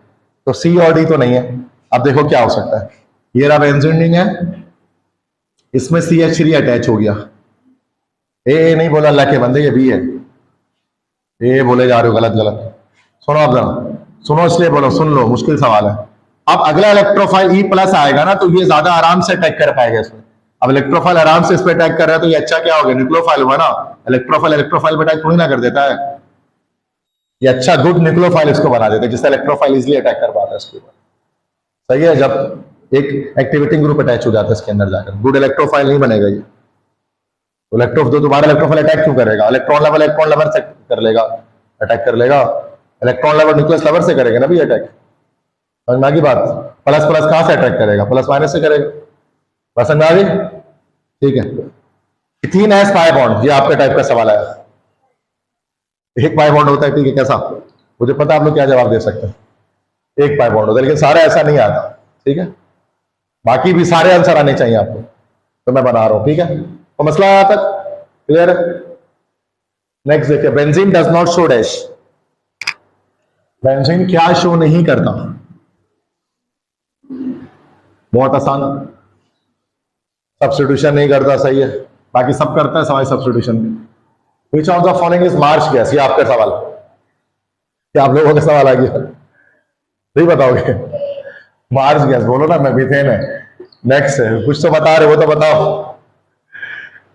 Speaker 1: तो सी और डी तो नहीं है। अब देखो क्या हो सकता है, ये रहा बेंजीन रिंग है, इसमें CH3 अटैच हो गया, ए नहीं बोला अल्लाह के बंदे, ये बी है, ये बोले जा रहे हो गलत गलत, सुनो आप जरा, सुनो इसलिए बोलो, सुन लो, मुश्किल सवाल है। अब अगला इलेक्ट्रोफाइल ई प्लस आएगा ना, तो ये ज्यादा आराम से अटैक कर पाएगा इसमें, अब इलेक्ट्रोफाइल आराम से इस पर अटैक कर रहा है तो ये अच्छा क्या हो गया, न्यूक्लियोफाइल हुआ ना, इलेक्ट्रोफाइल पे अटैक थोड़ी ना कर देता है, ये अच्छा गुड न्यूक्लियोफाइल इसको बना देता है, जिससे इलेक्ट्रोफाइल इजीली अटैक कर पाता है इसके ऊपर, सही है, जब एक एक्टिवेटिंग ग्रुप अटैच हो जाता है इसके अंदर जाकर, गुड इलेक्ट्रोफाइल नहीं बनेगा ये, तो दोबारा इलेक्ट्रोफाइल अटैक क्यों करेगा, इलेक्ट्रॉन लेवल से कर लेगा, अटैक कर लेगा, इलेक्ट्रॉन लेवल न्यूक्लियस लेवल से करेगा ना भी अटैक, समझ में आ गई बात, प्लस प्लस कहां से अटैक करेगा, प्लस माइनस से करेगा, समझ में आ गई, ठीक है। इथीन एस पाई बॉन्ड, ये आपके टाइप का सवाल आया, एक पाई बॉन्ड होता है, ठीक है, कैसा, मुझे पता आप लोग क्या जवाब दे सकते हैं, एक पाई बॉन्ड होता है, लेकिन सारा ऐसा नहीं आता, ठीक है, बाकी भी सारे आंसर आने चाहिए आपको, तो मैं बना रहा हूं, ठीक है। तो मसला यहां तक क्लियर है। नेक्स्ट देखिए, benzene does not show dash. Benzene क्या शो नहीं करता? बहुत आसान, सब्स्टिट्यूशन नहीं करता, सही है, बाकी सब करता है सवाल substitution. Which of the following is March gas? ये आपका सवाल, क्या आप लोगों का सवाल आ गया? नहीं बताओगे? मार्च गैस बोलो ना, मैं मीथेन है। नेक्स्ट है, कुछ तो बता रहे, वो तो बताओ।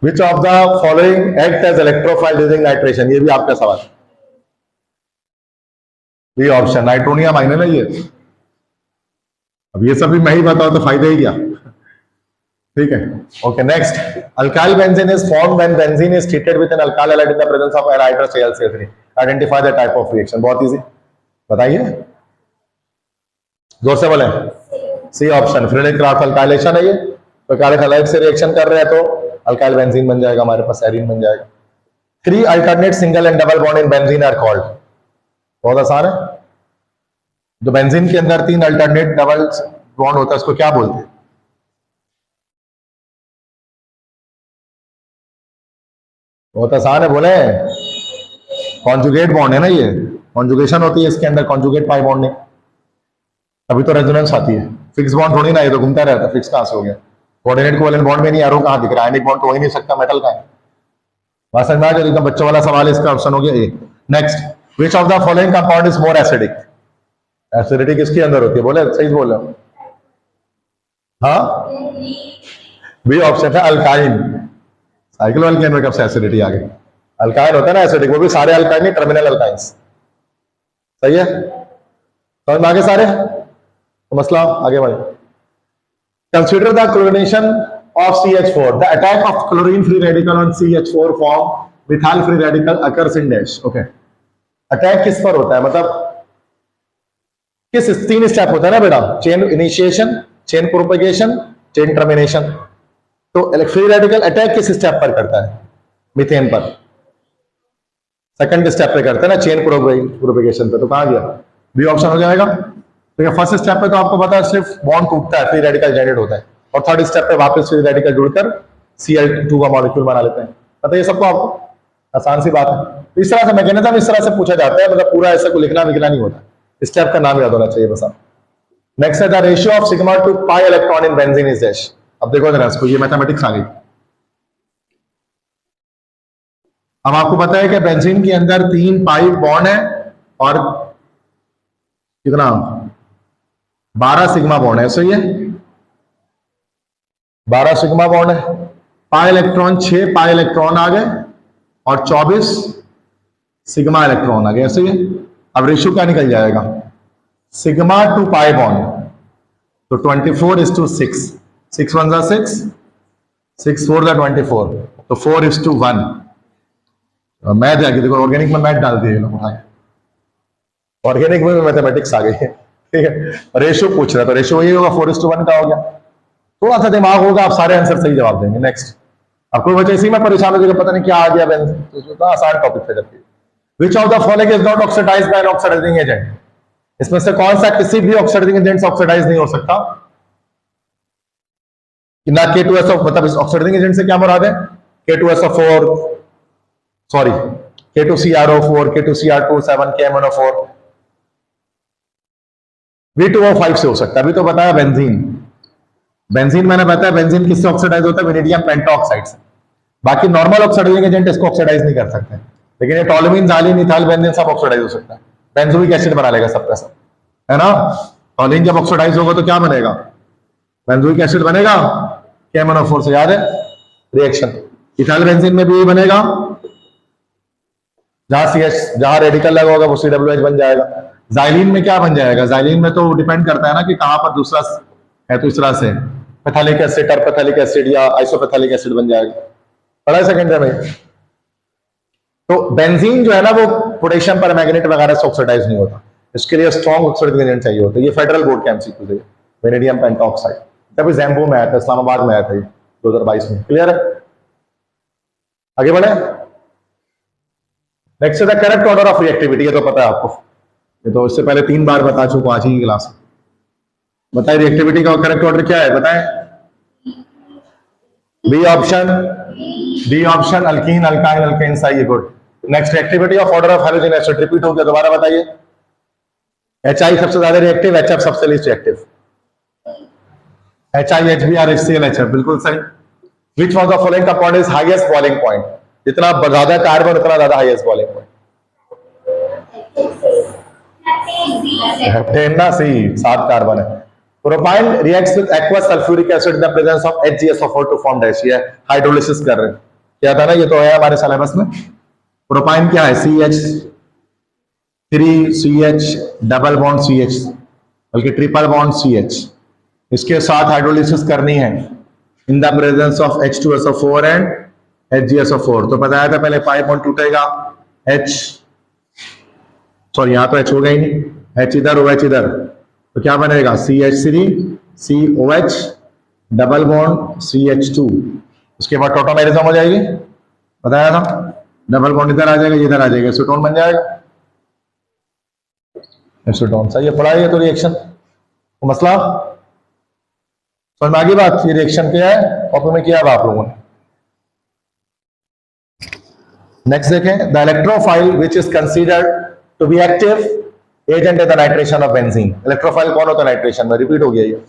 Speaker 1: Which of the following act as electrophile during nitration? ये भी आपका सवाल। ये ऑप्शन नाइट्रोनियम आइन है ना ये। अब ये सब भी मैं ही बताऊं तो फायदा ही क्या, ठीक है। Okay next, alkyl benzene is formed when benzene is treated with an alkyl halide in the presence of anhydrous AlCl3। Identify the type of reaction. बहुत इजी, बताइए, जोर से बोले। C option, Friedel Crafts alkylation है ये, तो alkyl halide से reaction कर रहे हैं तो अल्काइल बेंजीन बन जाएगा, हमारे पास एरीन बन जाएगा। 3 alternate single and double bond in benzene are called. बहुत आसान है, जो बेंजीन के अंदर 3 अल्टरनेट डबल बॉन्ड होता है उसको क्या बोलते हैं? बहुत आसान है, बोले कॉन्जुगेट बॉन्ड है ना ये, कॉन्जुगेशन होती है इसके अंदर, कॉन्जुगेट पाई बॉन्ड नहीं, अभी तो रेजोनेंस आती है। फिक्स बॉन्ड थोड़ी ना, ये तो घूमता रहता है, फिक्स कहां से हो गया? कोऑर्डिनेट कोवेलेंट बॉन्ड में नहीं, एरो कहां दिख रहा है? आयनिक बॉन्ड तो हो ही नहीं सकता, मेटल का है। बात समझ में आ गई? एकदम बच्चों वाला सवाल है, इसका ऑप्शन हो गया A. Next, which of the following compound is more acidic? Acidity किसके अंदर होती है? बोले, सही बोल रहे हो। हाँ, बी ऑप्शन है अल्काइन। साइक्लो अल्काइन में कब से एसिडिटी आ गई? अल्काइन होता है ना एसिडिक, वो भी सारे अल्काइन नहीं, टर्मिनल अल्काइंस। सही है, समझ में आगे सारे? तो मसला आगे बढ़े। Consider the chlorination of CH4. The attack of chlorine free radical on CH4 form methyl free radical occurs in dash. Okay. Attack किस पर होता है, मतलब किस 3 स्टेप होता है ना बेटा? Chain initiation, chain propagation, chain termination. तो फ्री रेडिकल अटैक किस स्टेप पर करता है? मीथेन पर। सेकंड स्टेप पे करता है ना, चेन प्रोपेगेशन पे। तो कहां गया? बी ऑप्शन हो जाएगा। तो फर्स्ट स्टेप पे तो आपको पता है सिर्फ बॉन्ड टूटता है, फ्री रेडिकल जनरेट होता है, और थर्ड स्टेप पे वापस फ्री रेडिकल जुड़कर Cl2 का मॉलिक्यूल बना लेते हैं। पता है ये सबको आपको? आसान सी बात है। इस तरह से मैकेनिज्म इस तरह से पूछा जाता है, मतलब पूरा ऐसा को लिखना विखना नहीं होता, स्टेप का नाम याद होना चाहिए बस आप। नेक्स्ट है the ratio of sigma two pi electron in benzene is dash. अब देखो जरा इसको, ये मैथमेटिक्स आ गई। अब आपको पता है कि बेंजीन के अंदर 3 पाई बॉन्ड है और कितना 12 सिग्मा बॉन्ड है, सही है? 12 सिग्मा बॉन्ड है, पाई इलेक्ट्रॉन 6 पाई इलेक्ट्रॉन आ गए और 24 सिग्मा इलेक्ट्रॉन आ गए, सही है? अब रेशियो क्या निकल जाएगा? सिग्मा टू पाई बॉन्ड, तो 24:6, 6 1 जा 6, 6 4 जा 24, तो 4:1। मैथ जाके देखो, ऑर्गेनिक में मैथ डाल दिए लोग, ऑर्गेनिक में मैथमेटिक्स आ गई है, ठीक है। रेशियो पूछ रहा है तो रेशियो यही होगा, 4:1 का हो गया। थोड़ा सा दिमाग होगा, आप सारे आंसर सही जवाब देंगे। नेक्स्ट, आपको वजह इसी में परेशान हो जाएगा, पता नहीं क्या आ गया बेंजीन, तो आसान टॉपिक है। जबकि which of the following is not oxidized by an oxidizing agent? इसमें से कौन सा किसी भी ऑक्सीडाइजिंग एजेंट से ऑक्सीडाइज नहीं हो सकता? ना K2SO, मतलब इस ऑक्सीडाइजिंग एजेंट से क्या मुराद है? K2SO4, sorry K2CrO4, K2Cr2 7, KMnO4, V2O5 से हो सकता है। अभी तो बताया बेंजीन, बेंजीन मैंने बताया बेंजीन किससे ऑक्सीडाइज होता है? वेनेडियम पेंटाऑक्साइड से। बाकी नॉर्मल ऑक्सीडाइजिंग एजेंट इसको ऑक्सीडाइज नहीं कर सकते, लेकिन ये टोल्यूमीन, जालिन, इथाइल बेंजीन सब ऑक्सीडाइज हो सकता है। बेंजोइक एसिड बना लेगा सबका सब, है ना? टोल्यूमीन जब ऑक्सीडाइज होगा तो क्या बनेगा? बेंजोइक एसिड बनेगा, KMnO4 से, याद है रिएक्शन। इथाइल बेंजीन में भी यही बनेगा, जहां रेडिकल लगा होगा वो COH बन जाएगा। जाइलिन में क्या बन जाएगा? जाइलिन में तो डिपेंड करता है ना कि कहां पर दूसरा है, तो इस तरह से पैथेलिक एसिड, टर्पेथेलिक एसिड या आइसोपेथेलिक एसिड बन जाएगा। पढ़ा है सेकेंडरी में? तो बेंजीन जो है ना वो पोटेशियम पर मैग्नेट वगैरह से ऑक्सीडाइज नहीं होता, इसके लिए स्ट्रॉन्ग ऑक्सीडाइजिंग एजेंट चाहिए होता है। ये फेडरल बोर्ड के एमसीक्यू है, वेनेडियम पेंटाऑक्साइड, जब जैम्बो में आया था, इस्लामाबाद में आया था 2022 में। क्लियर है? आगे बढ़े। Next the correct order of reactivity, ये तो पता है आपको, ये तो इससे पहले 3 बार बता चुका आज ही की क्लास में। बताइए रिएक्टिविटी का करेक्ट ऑर्डर क्या है, बताएं। B option, D option, alkene, alkyne, alkane, सही है, good. Next reactivity of order of hydrogen acid, repeat हो गया, दोबारा बताइए। HI सबसे ज्यादा रिएक्टिव, HF सबसे least reactive. HI, HBr, HCl, HF, बिल्कुल सही। Which one of the following compound is highest boiling point, जितना ज्यादा कार्बन उतना ज्यादा हाईएस्ट बॉइलिंग पॉइंट। हेप्टेन ना, सही, 7 कार्बन है। Propyne reacts with aqueous sulphuric acid in the presence of HgSO4 to form dash, ये हाइड्रोलिसिस कर रहे हैं, क्या था ना, ये तो है हमारे सिलेबस में। प्रोपाइन क्या है, CH3CH डबल बॉन्ड CH, बल्कि ट्रिपल बॉन्ड CH, इसके साथ हाइड्रोलिसिस करनी है इन the presence of H2SO4 and HgSO4। तो बताया था पहले 5 बॉन्ड टूटेगा, H, सॉरी यहां तो H होगा ही नहीं, H इधर, OH इधर, तो क्या बनेगा, CH3 COH double bond CH2, उसके बाद टोटोमेरिज्म हो जाएगी, बताया था, डबल बॉन्ड इधर आ जाएगा, इधर आ जाएगा, एसीटोन बन जाएगा, एसीटोन, सही है, पढ़ाइए तो रिएक्शन तो मसला समझ में आ गई बात। ये रिएक्शन क्या है, कॉपी में किया है आप लोगों ने। नेक्स्ट देखें, the electrophile which is considered to be active agent in the nitration of benzene. Electrophile कौन होता है नाइट्रेशन में, रिपीट हो गया ये,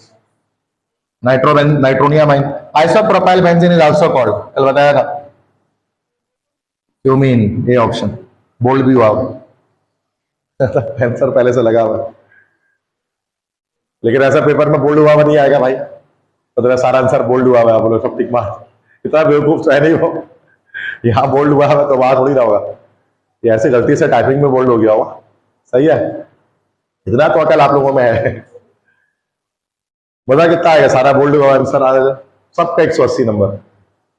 Speaker 1: nitronium ion. Isopropyl benzene is also called, कल बताया था, क्यूमीन, ए ऑप्शन, बोल्ड भी हुआ आंसर पहले से लगा हुआ, लेकिन ऐसा पेपर में बोल्ड हुआ नहीं आएगा भाई, तो सारा आंसर बोल्ड हुआ है, बोलो सब टिक मार, इतना बेवकूफ चाहे नहीं हो, यहाँ बोल्ड हुआ है तो वहां थोड़ी ना होगा, ये ऐसे गलती से टाइपिंग में बोल्ड हो गया होगा, सही है। इतना टोटल आप लोगों में है, मजा कितना आएगा, सारा बोल्ड हुआ आंसर आ जाएगा, सबका 180 नंबर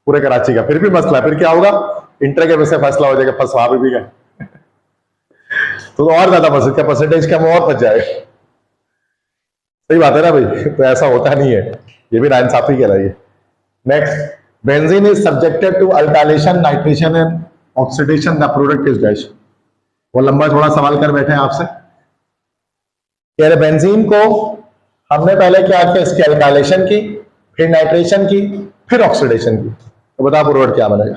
Speaker 1: पूरे कराची का, फिर भी मसला, फिर क्या होगा, इंटर के वैसे फैसला हो जाएगा, फंस वहां भी गए तो और ज्यादा मसला, क्या परसेंटेज कम और फंस जाएगा, सही बात है ना भाई, तो ऐसा होता नहीं है, ये भी नाइंसाफी कह रही है। Next, benzene is subjected to alkylation, nitration and oxidation, the product is dash. वो लंबा थोड़ा सवाल कर बैठे हैं आपसे, कह रहे बेंजीन को हमने पहले क्या किया, इसकी अल्काइलेशन की, फिर नाइट्रेशन की, फिर ऑक्सीडेशन की, तो बताओ प्रोडक्ट क्या बनेगा।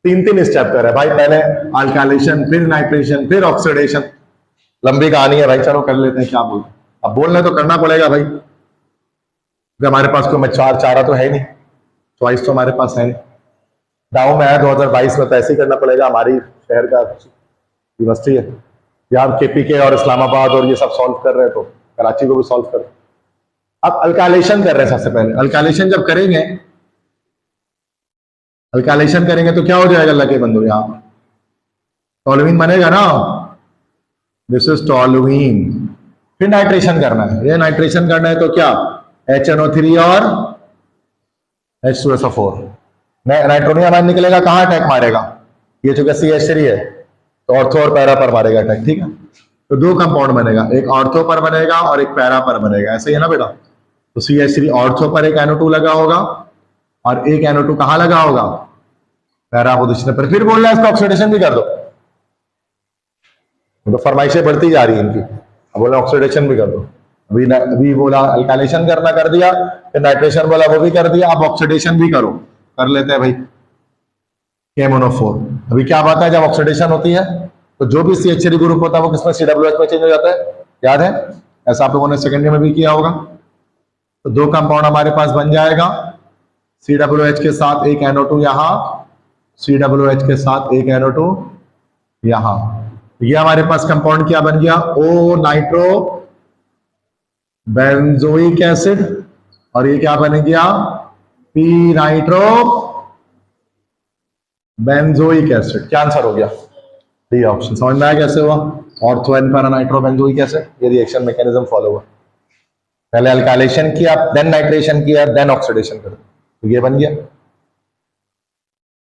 Speaker 1: 3 स्टेप कर है भाई, पहले अल्काइलेशन, फिर नाइट्रेशन, फिर ऑक्सीडेशन, लंबी कहानी है भाई, चलो कर लेते हैं, क्या बोलते, अब बोलना तो करना पड़ेगा भाई, हमारे पास कोई चारा तो है नहीं, चॉइस तो हमारे पास है नहीं, गाँव में है 2022 में, तो ऐसे ही करना पड़ेगा, हमारी शहर का यूनिवर्सिटी है, यहाँ KPK और इस्लामाबाद और ये सब सॉल्व कर रहे हैं, तो कराची को भी सॉल्व कर। अब अल्काइलेशन कर रहे हैं, सबसे पहले अल्काइलेशन जब करेंगे, अल्काइलेशन करेंगे तो क्या हो जाएगा अल्लाह के बंदो, यहाँ टॉलुइन बनेगा ना, दिस इज टॉलुइन। फिर नाइट्रेशन करना है, ये नाइट्रेशन करना है तो क्या, HNO3 और H2SO4, नाइट्रोनियम आयन निकलेगा, कहाँ अटैक मारेगा, ये चूंकि CH3 है तो ऑर्थो और पैरा पर मारेगा अटैक, ठीक है, तो 2 कंपाउंड बनेगा, एक ऑर्थो पर बनेगा और एक पैरा पर बनेगा, ऐसे ही है ना बेटा, तो CH3 ऑर्थो पर एक NO2 लगा होगा और एक NO2 कहां लगा होगा, पैरा पोजिशन पर, फिर बोल रहा है इसका ऑक्सीडेशन भी कर दो, तो फरमाइशें बढ़ती जा रही है इनकी, अब बोला ऑक्सीडेशन भी कर दो, अभी बोला अल्काइलेशन करना, कर दिया, फिर नाइट्रेशन बोला वो भी कर दिया, अब ऑक्सीडेशन भी करो, कर लेते हैं भाई, KMnO4। अभी क्या बात है, जब ऑक्सीडेशन होती है तो जो भी CH3 ग्रुप होता है वो किसमें, COH में चेंज हो जाता है, याद है, ऐसा आप लोगों ने सेकेंड ईयर में भी किया होगा, तो 2 कंपाउंड हमारे पास बन जाएगा, COH के साथ एक NO2 यहाँ, COH के साथ एक NO2 यहाँ, ये हमारे पास कंपाउंड क्या बन गया, O नाइट्रो बेंजोइक एसिड, और ये क्या बन गया, P नाइट्रो बेंजोइक एसिड, क्या आंसर हो गया, डी ऑप्शन। समझ में आया कैसे हुआ, ortho and para nitro benzoic acid, ये रिएक्शन मैकेनिज्म फॉलो हुआ, पहले अल्काइलेशन किया, देन नाइट्रेशन किया, देन ऑक्सीडेशन कर, तो ये बन गया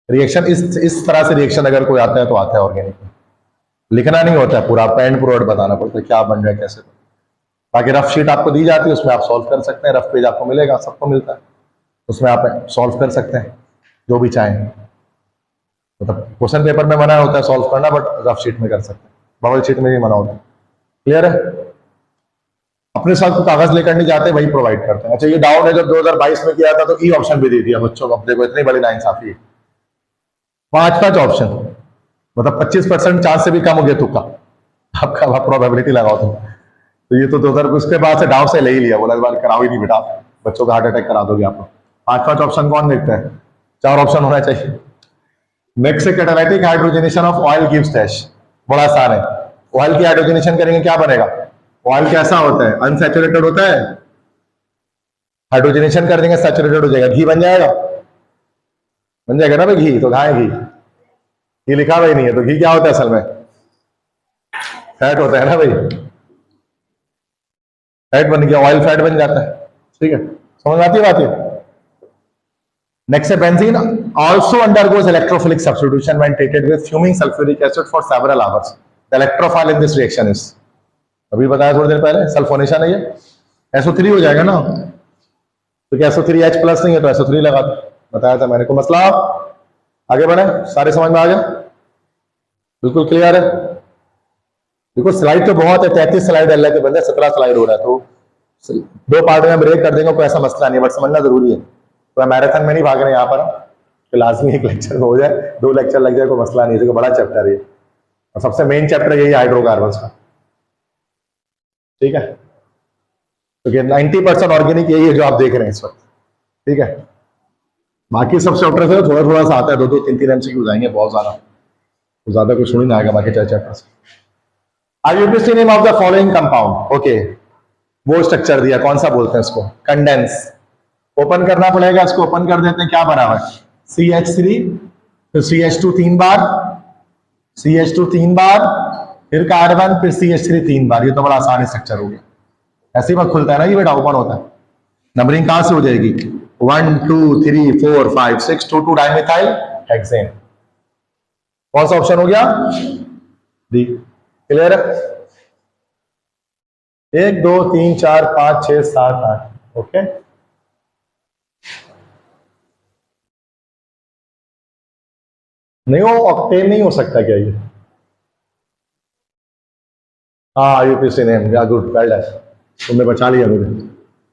Speaker 1: रिएक्शन। इस तरह से रिएक्शन अगर कोई आता है तो आता है ऑर्गेनिक में, लिखना नहीं होता है पूरा, पेंड प्रोडक्ट बताना पड़ता है क्या बन रहा है कैसे, बाकी रफ शीट आपको दी जाती है, उसमें आप सॉल्व कर सकते हैं, रफ पेज आपको मिलेगा, सबको मिलता है, उसमें आप सॉल्व कर सकते हैं जो भी चाहें, मतलब क्वेश्चन पेपर में मना होता है सॉल्व करना, बट रफ शीट में कर सकते हैं, बबल शीट में भी मना होता है, क्लियर है। अपने साथ कोई कागज लेकर नहीं जाते, वही प्रोवाइड करते हैं। अच्छा, ये डाउन है, जब 2022 में किया था तो ई ऑप्शन भी दे दिया बच्चों को, अपने को इतनी बड़ी नाइंसाफी है। 5 ऑप्शन, मतलब 25% चांस से भी कम हो गया तुक्का, आपका प्रोबेबिलिटी लगाओ तुम। तो ये तो 2000 उसके बाद से डाउन से ले ही लिया, बोला इस बार कराओ ही नहीं बेटा, बच्चों का हार्ट अटैक करा दोगे आप। 5 ऑप्शन कौन देखता है, 4 ऑप्शन होना चाहिए। नेक्स्ट है catalytic hydrogenation of oil gives dash, बड़ा आसान है। ऑयल की हाइड्रोजनेशन करेंगे क्या बनेगा, ऑयल कैसा होता है, अनसैचुरेटेड होता है, हाइड्रोजनेशन कर देंगे सैचुरेटेड हो जाएगा, घी बन जाएगा, बन जाएगा ना भाई घी, तो कहाँ है घी, घी लिखा हुआ ही नहीं है, तो घी क्या होता है असल में, फैट होता है ना भाई, फैट बन गया, ऑयल फैट बन जाता है। ठीक है, समझ आती है बात ये। नेक्स्ट है benzene also undergoes electrophilic substitution when treated with fuming sulphuric acid for several hours, the electrophile in this reaction is, अभी बताया थोड़ी देर पहले, सल्फोनेशन है ये, SO3 हो जाएगा ना, तो क्या SO3H प्लस नहीं है तो SO3 लगा दो, बताया था मैंने को मसला। आगे बढ़े, सारे समझ में आ गया, बिल्कुल क्लियर है। देखो स्लाइड तो बहुत है, 33 स्लाइड अल्लाह के बंदे, 17 स्लाइड हो रहा है, तो 2 पार्ट में ब्रेक कर देंगे, कोई ऐसा मसला नहीं है, बट समझना जरूरी है। तो मैराथन में नहीं भाग रहे यहाँ पर, तो लाजमी एक लेक्चर में हो जाए, 2 लेक्चर लग जाए, कोई मसला नहीं है, देखो बड़ा चैप्टर है, और सबसे मेन चैप्टर यही हाइड्रोकार्बन का। ठीक है, तो 90% ऑर्गेनिक यही है जो आप देख रहे हैं इस वक्त। ठीक है, बाकी सब चैप्टर से थोड़ा थोड़ा सा आता है, 2-2 3-3 MCQ जाएंगे, बहुत ज्यादा तो ज्यादा कुछ नहीं आएगा बाकी चार चैप्टर से। IUPAC name of the following compound, okay, वो स्ट्रक्चर दिया, कौन सा बोलते हैं इसको, कंडेंस, ओपन करना पड़ेगा, इसको ओपन कर देते हैं, क्या बना हुआ है, CH3, फिर CH2 3 बार, CH2 3 बार, फिर कार्बन, फिर CH3 3 बार, ये तो बड़ा आसान स्ट्रक्चर हो गया। ऐसे ही खुलता है ना ये बेटा, ओपन होता है, नंबरिंग कहां से हो जाएगी, 1 2 3 4 5 6 2 2 डाइमिथाइल हेक्सेन, कौन सा ऑप्शन हो गया, डी। क्लियर है, 1 2 3 4 5 6 7 8, ओके। नहीं वो ऑक्टेन नहीं हो सकता क्या ये, हाँ IUPAC नेम, या गुड, वेल डन, तुमने बचा लिया मुझे,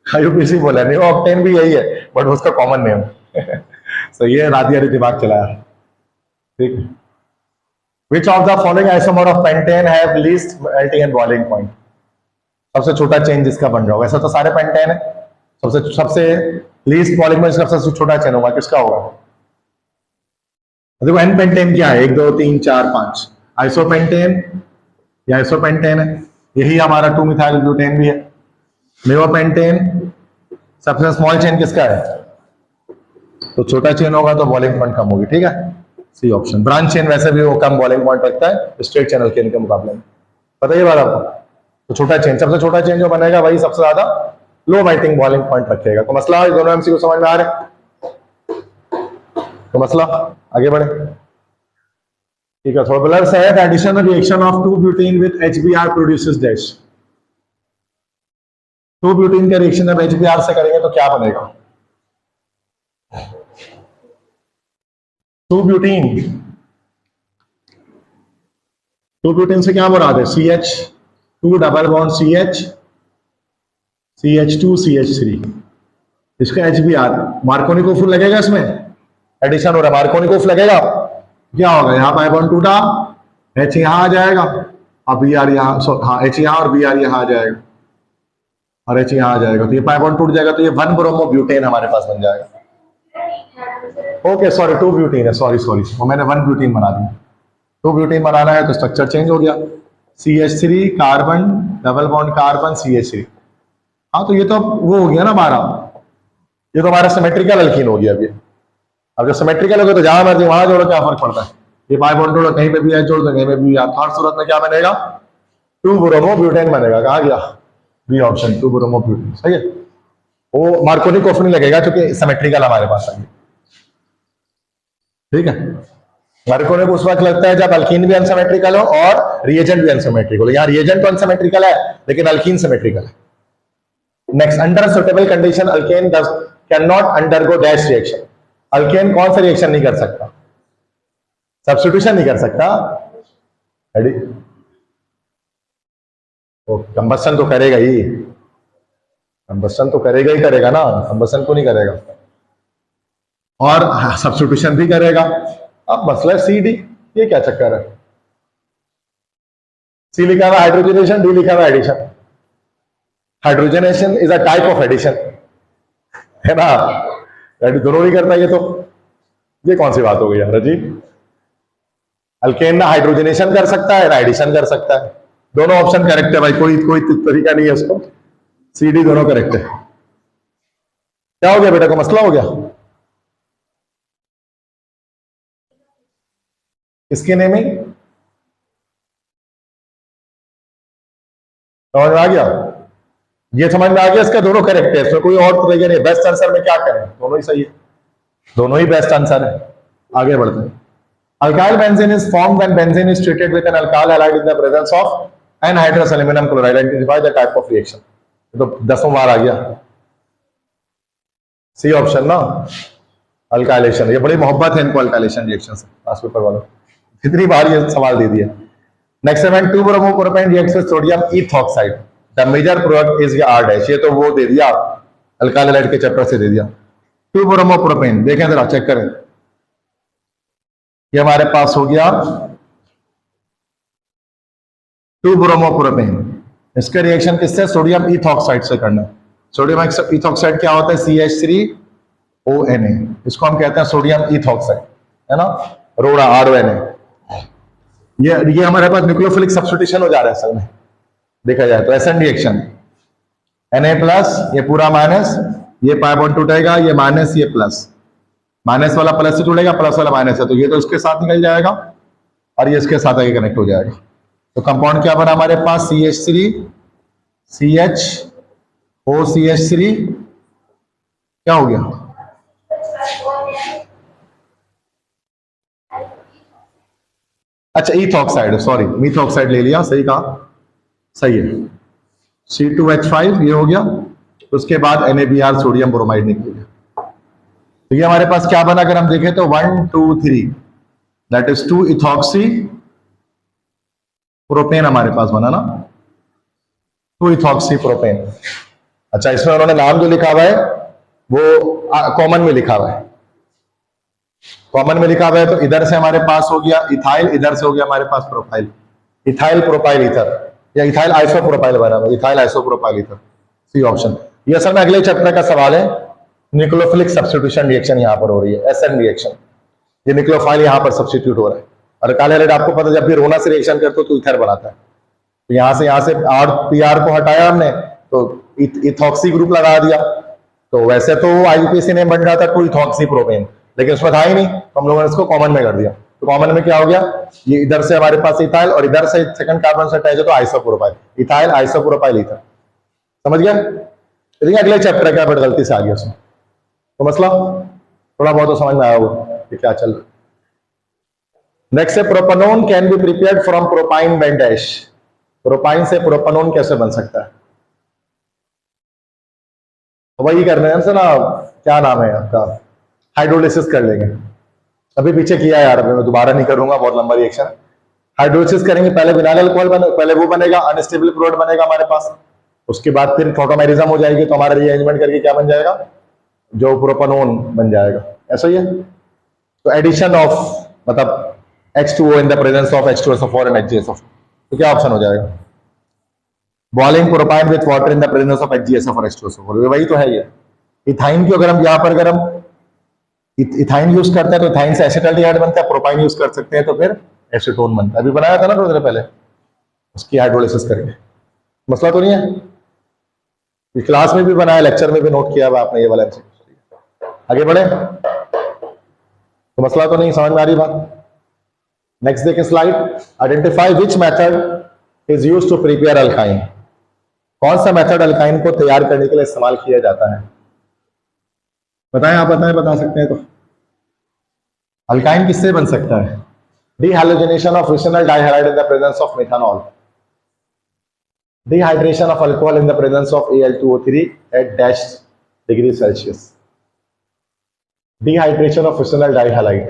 Speaker 1: IUPAC बोला नहीं, वो ऑक्टेन भी यही है, बट उसका कॉमन नेम सो ये रातिया दिमाग चलाया। ठीक है, विच of the following isomer of pentane have least melting and boiling point, सबसे छोटा चेन जिसका बन रहा होगा, ऐसा तो सारे पेंटेन है, सबसे सबसे लीस्ट बॉइलिंग पॉइंट सबसे छोटा चेन होगा, किसका होगा, देखो एन पेंटेन क्या है, 1 2 3 4 5, आइसोपेंटेन, ये आइसोपेंटेन है, यही हमारा 2 मिथाइल ब्यूटेन भी है, नेओपेंटेन, सबसे स्मॉल चेन किसका है, तो छोटा चेन होगा तो बॉइलिंग पॉइंट कम होगी। ठीक है, सी ऑप्शन। ब्रांच चेन वैसे भी वो कम बॉइलिंग पॉइंट रखता है स्ट्रेट चैनल चेन के मुकाबले में, पता है ये बात आपको, तो छोटा चेन, सबसे छोटा चेन जो बनेगा वही सबसे ज्यादा लो बाइटिंग बॉइलिंग पॉइंट रखेगा। तो मसला दोनों MCQ समझ में आ रहे, तो मसला आगे बढ़े। ठीक है, फॉर्मूला है the additional reaction of 2 butane with HBr produces dash, 2 butane का रिएक्शन अब HBr से करेंगे तो क्या बनेगा, 2 ब्यूटेन, 2 ब्यूटेन से क्या मुराद है, CH2 double bond CH, CH2 CH3, इसका HBr, मार्कोनिकोफ लगेगा, इसमें एडिशन हो रहा है, मार्कोनिकोफ लगेगा, क्या होगा, यहाँ पाई बॉन्ड टूटा, H यहाँ आ जाएगा, और Br यहाँ, हाँ H यहाँ और Br यहाँ आ जाएगा, और H यहाँ आ जाएगा, तो ये पाई बॉन्ड टूट जाएगा, तो ये 1 ब्रोमो ब्यूटेन हमारे पास बन जाएगा। ओके सॉरी 2 ब्यूटेन है, सॉरी वो मैंने 1 ब्यूटेन बना दिया, 2 ब्यूटेन बनाना है तो स्ट्रक्चर चेंज हो गया, CH3 carbon double bond carbon CH3, हाँ तो ये तो वो हो गया ना हमारा, ये तो हमारा सिमेट्रिकल अल्कीन हो गया अभी। अब जब सिमेट्रिकल हो गया तो जहां मर्जी वहां जोड़ो, क्या फर्क पड़ता है, ये पाई बॉन्ड जोड़ो, कहीं पे भी जोड़ दो, कहीं पे भी, हर सूरत में क्या बनेगा, 2 ब्रोमो ब्यूटेन बनेगा। कहा गया, बी ऑप्शन, 2 ब्रोमो ब्यूटेन, सही है। वो मार्कोनिकोफ नहीं लगेगा क्योंकि सिमेट्रिकल हमारे पास है। ठीक है, मार्कोनिक उस वक्त लगता है जब अल्कीन भी अनसिमेट्रिकल हो और रिएजेंट भी अनसिमेट्रिकल हो, यहाँ रिएजेंट तो अनसिमेट्रिकल है लेकिन अल्कीन सिमेट्रिकल है। Next, under suitable condition alkane can not undergo dash reaction, alkane कौन सा रिएक्शन नहीं कर सकता, सब्स्टिट्यूशन नहीं कर सकता, कंबस्शन तो करेगा ही, कंबस्टन तो करेगा ही करेगा ना, कंबस्टन को नहीं करेगा, और सब्स्टिट्यूशन भी करेगा। अब मसला है सी डी, ये क्या चक्कर है? सी लिखा हुआ हाइड्रोजनेशन, डी लिखा हुआ addition. Hydrogenation is a type of addition, है ना, दोनों नहीं करता ये कौन सी बात हो गई यार जी? अल्केन ना हाइड्रोजनेशन कर सकता है ना एडिशन कर सकता है, दोनों ऑप्शन करेक्ट है भाई, कोई कोई तरीका नहीं है उसको, सी डी दोनों करेक्ट है। क्या हो गया बेटा को मसला हो गया? इसके नेमिंग समझ में आ गया? ये समझ में आ गया, इसका दोनों करेक्ट है, इसमें कोई और तरीका नहीं। बेस्ट आंसर में क्या करें, दोनों ही सही है, दोनों ही बेस्ट आंसर है। आगे बढ़ते हैं। Alkyl benzene is formed when benzene is treated with an alkyl halide in the presence of anhydrous aluminium chloride. Identify the type of reaction. तो 10वां बार आ गया सी ऑप्शन ना, अल्काइलेशन। ये बड़ी मोहब्बत है इनको अल्काइलेशन रिएक्शन से, पास पेपर वालों, कितनी बार ये सवाल दे दिया। नेक्स्ट है 2 bromopropane reacts with sodium ethoxide, the major product is are dash. ये तो वो दे दिया अल्काइल हैलाइड के चैप्टर से दे दिया। 2 ब्रोमोप्रोपेन देखें जरा, चेक करें, ये हमारे पास हो गया 2 ब्रोमोप्रोपेन। इसका रिएक्शन किससे? सोडियम इथॉक्साइड से करना है। सोडियम इथॉक्साइड क्या होता है? CH3ONA, इसको हम कहते हैं सोडियम इथॉक्साइड, है ना, रोड़ा RONA। ये हमारे पास न्यूक्लियोफिलिक सब्स्टिट्यूशन हो जा रहा है असल में, देखा जाए तो एसएन रिएक्शन, Na+, ये पूरा माइनस, ये पाई बॉन्ड टूटेगा, ये माइनस, ये प्लस, माइनस वाला प्लस से जुड़ेगा, प्लस वाला माइनस है, तो ये तो इसके साथ निकल जाएगा और ये इसके साथ आगे कनेक्ट हो जाएगा। तो कंपाउंड क्या बना हमारे पास? CH3 CHOCH3, क्या हो गया? अच्छा इथॉक्साइड, सॉरी मिथॉक्साइड ले लिया, सही कहा, सही है। C2H5 ये हो गया, उसके बाद NaBr सोडियम ब्रोमाइड निकल गया। तो ये हमारे पास क्या बना अगर हम देखें तो 1 2 3, दैट इज 2 इथॉक्सी प्रोपेन हमारे पास बना ना, 2 इथॉक्सी प्रोपेन। अच्छा, इसमें उन्होंने नाम जो लिखा हुआ है वो कॉमन में लिखा हुआ है, कॉमन में लिखा हुआ है, तो इधर से हमारे पास हो गया इथाइल, इधर से हो गया हमारे पास प्रोपाइल, इथाइल प्रोपाइल ईथर, या इथाइल आइसोप्रोपाइल बना हुआ, ethyl isopropyl ether, C option. ये असल में अगले चैप्टर का सवाल है। न्यूक्लियोफिलिक सब्स्टिट्यूशन रिएक्शन यहां पर हो रही है, एसएन रिएक्शन, ये न्यूक्लियोफाइल यहां पर सब्स्टिट्यूट हो रहा है। और अल्काइल हैलाइड आपको पता है जब भी रोना से रिएक्शन करते हो तो ईथर बनाता है, तो यहां से PR को हटाया हमने तो इथॉक्सी ग्रुप लगा दिया, तो वैसे तो IUPAC नेम बन जाता 2 इथॉक्सी प्रोपेन, लेकिन उसमें था ही नहीं, तो हम लोगों ने इसको कॉमन में कर दिया। तो कॉमन में क्या हो गया? ये इधर से हमारे पास इथाइल और इधर से सेकंड कार्बन से अटैच है तो आइसोप्रोपाइल, इथाइल आइसोप्रोपाइल ईथर, समझ गया? देखिए अगले चैप्टर क्या बड़ी गलती से आ गया उसमें, तो मसला थोड़ा बहुत तो समझ में आया होगा कि क्या चल रहा है। नेक्स्ट है propanone can be prepared from propyne by dash. Propyne से प्रोपेनोन कैसे बन सकता है? तो वही करने हैं ना, क्या नाम है आपका, हाइड्रोलिसिस कर लेंगे। अभी पीछे किया यार, मैं दोबारा नहीं करूंगा, बहुत लंबा रिएक्शन। हाइड्रोलिसिस करेंगे, पहले विनाइल अल्कोहल पहले वो बनेगा, अनस्टेबल प्रोडक्ट बनेगा हमारे पास, उसके बाद फिर फोटोमेरिज्म हो जाएगी, तो हमारा रीअरेंजमेंट करके क्या बन जाएगा? जो प्रोपेनोन बन जाएगा, ऐसा ही है। तो एडिशन ऑफ मतलब H2O in the presence of H2SO4 and HGSO4, तो क्या ऑप्शन हो जाएगा? Boiling propyne with water in the presence of HGSO4 H2SO4, वही तो है ये। इथाइन की अगर हम यहाँ पर अगर हम इथाइन यूज करते हैं तो इथाइन से एसिटाल्डिहाइड बनता है, प्रोपाइन यूज कर सकते हैं तो फिर एसीटोन बनता है। अभी बनाया था ना थोड़ी देर पहले, उसकी हाइड्रोलिसिस करके, मसला तो नहीं है। क्लास में भी बनाया, लेक्चर में भी नोट किया हुआ आपने ये वाला MCQ। आगे बढ़े, तो मसला तो नहीं, समझ में आ रही बात? नेक्स्ट देखें slide. Identify which method is used to prepare alkyne. कौन सा मेथड अल्काइन को तैयार करने के लिए इस्तेमाल किया जाता है? बताएं, आप बताएं, बता सकते हैं तो। अल्काइन किससे बन सकता है? Dehydrogenation of vicinal dihydride in the presence of methanol, dehydration of alcohol in the presence of Al2O3 at dash degree Celsius, dehydration of vicinal dihalide,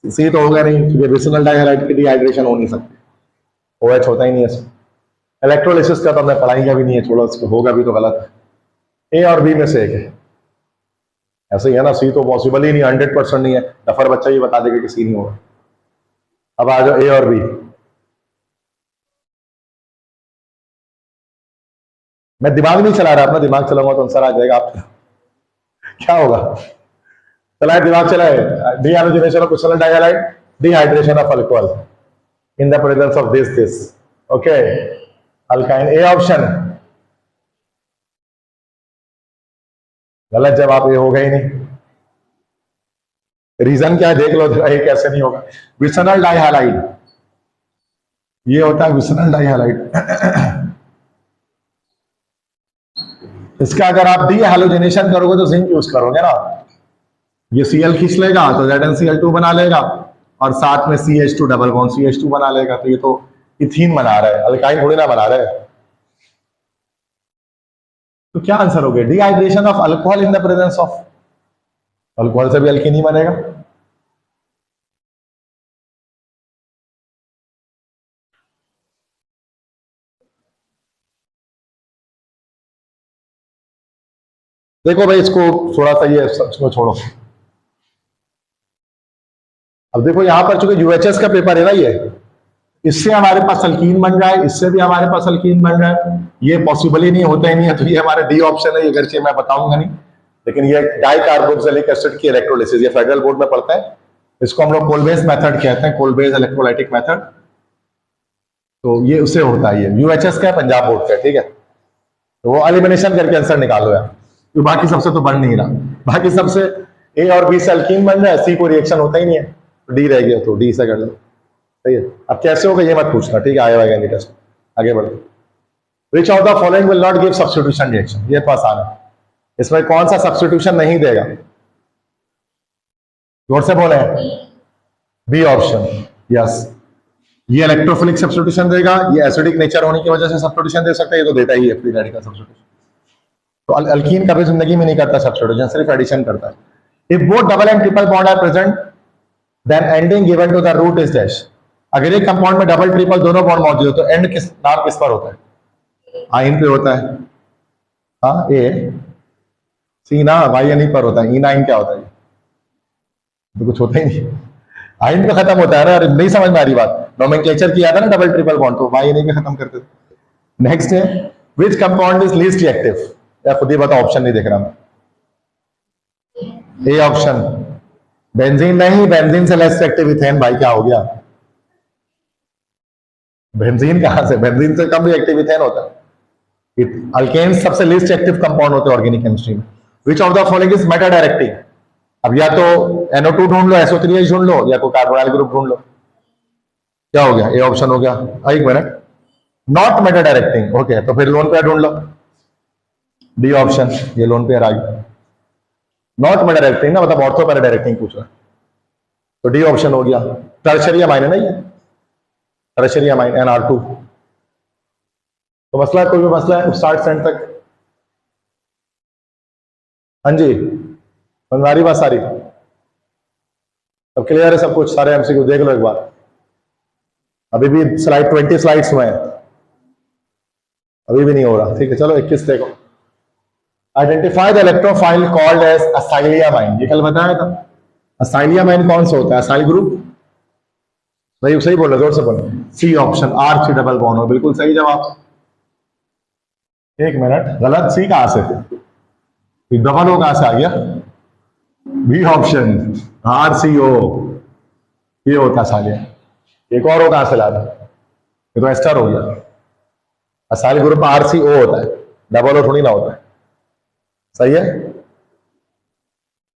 Speaker 1: इसी तो होगा नहीं क्योंकि विसिनल डाइहाइड्राइड की डिहाइड्रेशन हो नहीं सकती, OH होता ही नहीं है इसमें। इलेक्ट्रोलिसिस का तो हमने पढ़ाई का भी नहीं है, थोड़ा उसको होगा भी तो गलत है। ए और बी में से एक है, ऐसे ही है ना, सी तो पॉसिबल ही नहीं, 100% नहीं है, डफर बच्चा ये बता देगा कि सी नहीं होगा। अब आ जाओ ए और बी, मैं दिमाग नहीं चला रहा, अपना दिमाग चलाऊंगा तो आंसर आ जाएगा। आप क्या होगा, चलाए दिमाग चलाए। Dehydrogenation of crystal dihalide, dehydration of alcohol in the presence of this okay alkyne. A option गलत जवाब, ये होगा ही नहीं। रीजन क्या है देख लो जरा, ये कैसे नहीं होगा। विसनल डाइहैलाइड, ये होता है विसनल डाइहैलाइड। इसका अगर आप डी हैलोजिनेशन करोगे तो जिंक यूज करोगे ना, ये Cl खींच लेगा तो ZnCl2 बना लेगा और साथ में CH2 डबल बॉन्ड CH2 बना लेगा, तो ये तो इथीन बना रहा है, अल्काइन थोड़ी ना बना रहा है। तो क्या आंसर हो गया, dehydration of alcohol in the presence of, alcohol से भी अल्कीन ही बनेगा। देखो भाई इसको थोड़ा सा ये इसको छोड़ो। अब देखो यहां पर चूंकि यूएचएस का पेपर है ना, ये इससे हमारे पास अल्कीन बन रहा है, इससे भी हमारे पास अल्कीन बन रहा है, ये पॉसिबल ही नहीं, होता ही नहीं है, तो ये हमारे डी ऑप्शन है। ये अगर मैं बताऊंगा नहीं, लेकिन ये डाइकार्बोक्सिलिक एसिड की इलेक्ट्रोलिसिस, ये फेडरल बोर्ड में पढ़ता है, इसको हम लोग कोलबेज मेथड कहते हैं, कोलबेज इलेक्ट्रोलाइटिक मेथड। तो ये उससे होता है, ये यूएचएस का है, पंजाब बोर्ड का, ठीक है। तो वो एलिमिनेशन करके आंसर निकालो यार, तो बाकी सबसे तो बन नहीं रहा, बाकी सबसे ए और बी से अल्कीन बन रहा है, सी को रिएक्शन होता ही नहीं है, डी रह गया, तो डी से कर लो, सही है। अब कैसे होगा ये मत पूछना, ठीक है, आएगा नहीं टेस्ट, आगे बढ़ो। विच of the following will not give substitution reaction, ये पास आना, इसमें कौन सा सब्स्टिट्यूशन नहीं देगा, जोर से बोले, बी ऑप्शन, यस। ये इलेक्ट्रोफिलिक सब्स्टिट्यूशन देगा, ये एसिडिक नेचर होने की वजह से सब्स्टिट्यूशन दे सकता है, ये तो देता ही है फ्री रेडिकल सब्स्टिट्यूशन। तो अल्कीन कभी जिंदगी में नहीं करता सब्स्टिट्यूशन, सिर्फ एडिशन करता है। If both double and triple bond are present then ending given to the root is dash. अगर एक कंपाउंड में डबल ट्रिपल दोनों बॉन्ड मौजूद है तो एंड किस नाम किस पर होता है, आइन पे होता है, हाँ ए सी ना, वाई एन पर होता है, ई नाइन क्या होता है, तो कुछ होता ही नहीं, आइन पे खत्म होता है ना, नहीं समझ में आ रही बात, नोमेनक्लेचर किया था ना डबल ट्रिपल बॉन्ड, तो वाई एन पे खत्म करते थे। नेक्स्ट है which compound is least reactive, या खुद ही बताओ, ऑप्शन नहीं देख रहा मैं, ए ऑप्शन बेंजीन नहीं, बेंजीन से लेस रिएक्टिव इथेन, भाई क्या हो गया, बेंजीन कहां से, बेंजीन से कम रिएक्टिव इथेन होता है। अल्केन्स सबसे लीस्ट एक्टिव कंपाउंड होते हैं ऑर्गेनिक केमिस्ट्री में। Which of the following is Meta directing, अब या तो NO2 ढूंढ लो, SO3H ढूंढ लो, या कोई कार्बोनाइल ग्रुप ढूंढ लो, क्या हो गया, ए ऑप्शन हो गया। एक minute, not Meta directing, okay, तो फिर लोन पेयर ढूंढ लो, डी ऑप्शन, ये लोन पेयर आ गया, नॉट मेटा डायरेक्टिंग ना, मतलब ऑर्थो मेटा डायरेक्टिंग पूछ रहा है, तो डी ऑप्शन हो गया। टर्शरी अमाइन है ना ये, टर्शरी अमाइन NR2। तो मसला है, कोई भी मसला है स्टार्ट से एंड तक, हाँ जी, बनवारी बात सारी, अब क्लियर है सब कुछ, सारे एमसीक्यू देख लो एक बार, अभी भी स्लाइड 20 स्लाइड्स में है, अभी भी नहीं हो रहा, ठीक है, चलो 21 देखो। Identify the electrophile called as acylium ion, ये कल बताया था, असाइलियामाइन कौन सा होता है, असाइल ग्रुप, भाई सही बोलो, जोर से बोलो, C option, R3 double bond हो, बिल्कुल सही जवाब। एक मिनट, गलत, सी कहां से, डबल हो कहां से आ गया, बी ऑप्शन, RCO, ये होता है सालिया, एक और हो कहां से ला रहा, ये तो एस्टर हो गया, असाइल ग्रुप में RCO होता है, डबल हो थोड़ी ना होता है, सही है।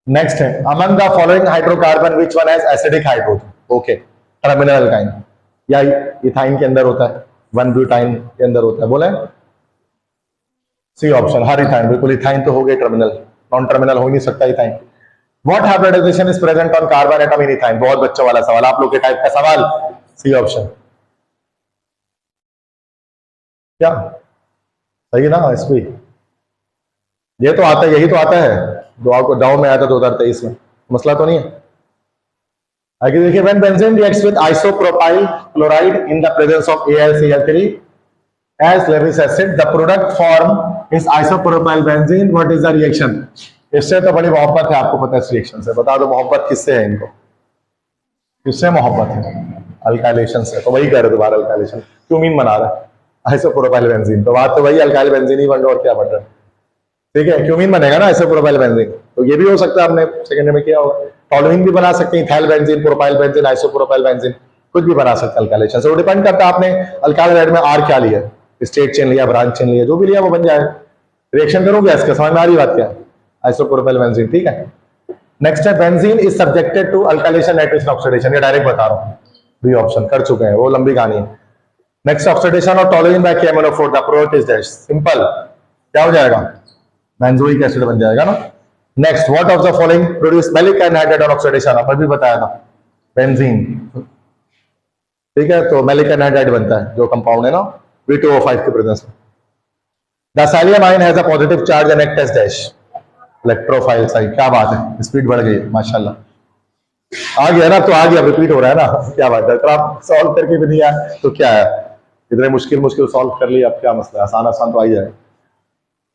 Speaker 1: नेक्स्ट है, among the following hydrocarbon which one has acidic hydrogen, okay, terminal alkyne, या इथाइन के अंदर होता है, 1-ब्यूटाइन के अंदर होता है, बोले सी ऑप्शन, हर इथाइन, बिल्कुल इथाइन तो हो गए टर्मिनल, नॉन टर्मिनल हो नहीं सकता ethyne. What hybridization is present on carbon atom in ethyne, बहुत बच्चों वाला सवाल, आप लोग के टाइप का सवाल, सी ऑप्शन, क्या सही है ना, एसपी, ये तो आता है, यही तो आता है जो आपको डाउ में आया था 2023 में, मसला तो नहीं है। आगे देखिए, when benzene reacts with isopropyl chloride in the presence of AlCl3 as Lewis acid, the product form is isopropyl benzene. What is the reaction? इससे तो बड़ी मोहब्बत है, आपको पता है इस रिएक्शन से। बता दो मोहब्बत किससे है इनको? किससे मोहब्बत है? अल्काइलेशन से। तो वही कह रहे दोबारा अल्काइलेशन। क्यूमीन बना रहा है आइसोप्रोपाइल बेंजीन, तो बात तो वही अल्काइल बेंजीन ही बन रहा है और क्या बन रहा है? ठीक है, क्यूमीन बनेगा ना आइसोप्रोपाइल बेंजीन। तो ये भी हो सकता है, आपने सेकेंड में किया होगा। टॉलुइन भी बना सकते हैं, ethyl benzene, propyl benzene, isopropyl benzene, कुछ भी बना सकते हैं अल्काइलेशन से। वो डिपेंड करता है आपने अल्काइल रेड में आर क्या लिया, स्टेट चेन लिया, ब्रांच चेन लिया, जो भी लिया वो बन जाएगा। रिएक्शन करोगे इसका, समझ में आ रही बात क्या? आइसोप्रोपाइल बेंजीन, ठीक है। नेक्स्ट है benzene is subjected to alkylation nitration oxidation. ये डायरेक्ट बता रहा हूं, बी ऑप्शन कर चुके हैं, वो लंबी कहानी है। Next oxidation of toluene by KMnO4, the product is dash. Simple, क्या हो जाएगा? बेंजोइक एसिड बन जाएगा ना। Next, what of the following produce maleic anhydride on oxidation? अपन भी बताया था, बेंजीन, ठीक है। तो मैलिक एनहाइड्राइड बनता है जो कंपाउंड है ना V2O5 के प्रेजेंस में। The psyllium ion has a positive charge and act as dash electrophile side. क्या बात है, स्पीड बढ़ गई माशाल्लाह। आ गया ना, तो आ गया, रिपीट हो रहा है ना, क्या बात है। तो आप सॉल्व करके भी नहीं आए तो क्या है, इतने मुश्किल मुश्किल सॉल्व कर लिया, अब क्या मसला है, आसान आसान तो आ ही जाए।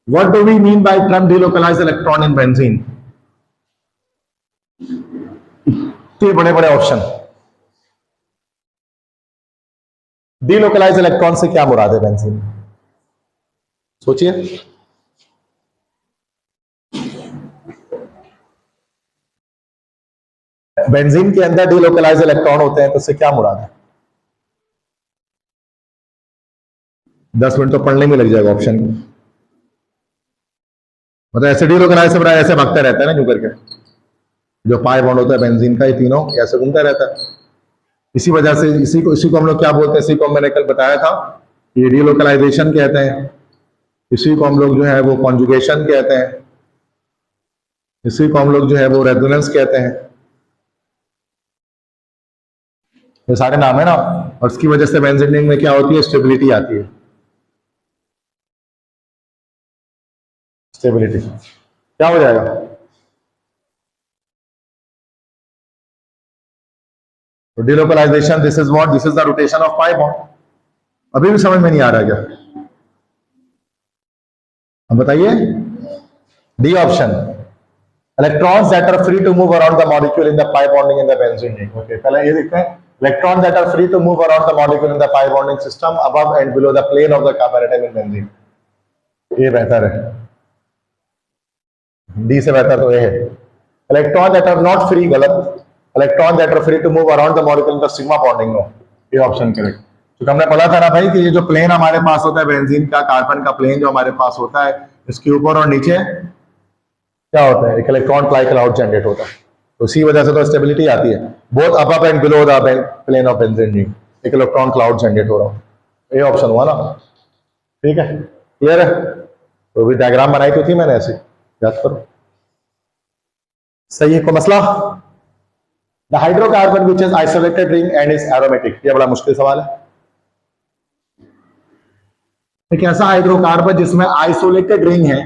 Speaker 1: What do we mean by term delocalize electron in benzene? इतने बड़े बड़े ऑप्शन, डीलोकलाइज इलेक्ट्रॉन से क्या मुराद है बेंजीन? सोचिए। बेंजीन के अंदर डीलोकलाइज इलेक्ट्रॉन होते हैं, तो उससे क्या मुराद है? 10 मिनट तो पढ़ने में लग जाएगा ऑप्शन। मतलब ऐसे डीलोकलाइज से बड़ा ऐसे भागता रहता है ना, यूं करके, जो पाई बॉन्ड होता है बेंजीन का, ये तीनों ऐसे घूमता रहता है। इसी वजह से इसी को हम लोग क्या बोलते हैं, इसी को मैंने कल बताया था, ये डीलोकलाइजेशन कहते हैं। इसी को हम लोग जो है वो कॉन्जुगेशन कहते हैं। इसी को हम लोग जो है वो रेजोनेंस कहते हैं। ये सारे नाम है ना, और इसकी वजह से बेंजीन में क्या होती है, स्टेबिलिटी आती है। स्टेबिलिटी क्या हो जाएगा? तो delocalization, this is what, this is the rotation of pi bond. अभी भी समझ में नहीं आ रहा क्या? अब बताइए। D option, electrons that are free to move around the molecule in the pi bonding in the benzene ring. Okay, पहले ये देखते हैं, electron that are free to move around the molecule in the pi bonding system above and below the plane of the carbon atom in benzene. ये बेहतर है, D से बेहतर तो ये है। Electron that are not free, गलत। Electron that are free to move around the molecule in the sigma bonding, no, ये ऑप्शन करेक्ट। तो हमने पढ़ा था ना भाई कि ये जो प्लेन हमारे पास होता है बेंजीन का, कार्बन का प्लेन जो हमारे पास होता है, इसके ऊपर और नीचे क्या होता है, एक इलेक्ट्रॉन फ्लाई क्लाउड जनरेट होता है। तो इसी वजह से तो स्टेबिलिटी आती है, both above and below the plane of benzene ring, एक इलेक्ट्रॉन क्लाउड जनरेट हो रहा हो। ये ऑप्शन हुआ ना, ठीक है, क्लियर है। तो भी डायग्राम बनाई तो थी मैंने ऐसे, याद करो, सही है को मसला। The hydrocarbon which is isolated ring and is aromatic, ये बड़ा मुश्किल सवाल है। एक ऐसा हाइड्रोकार्बन जिसमें आइसोलेटेड रिंग है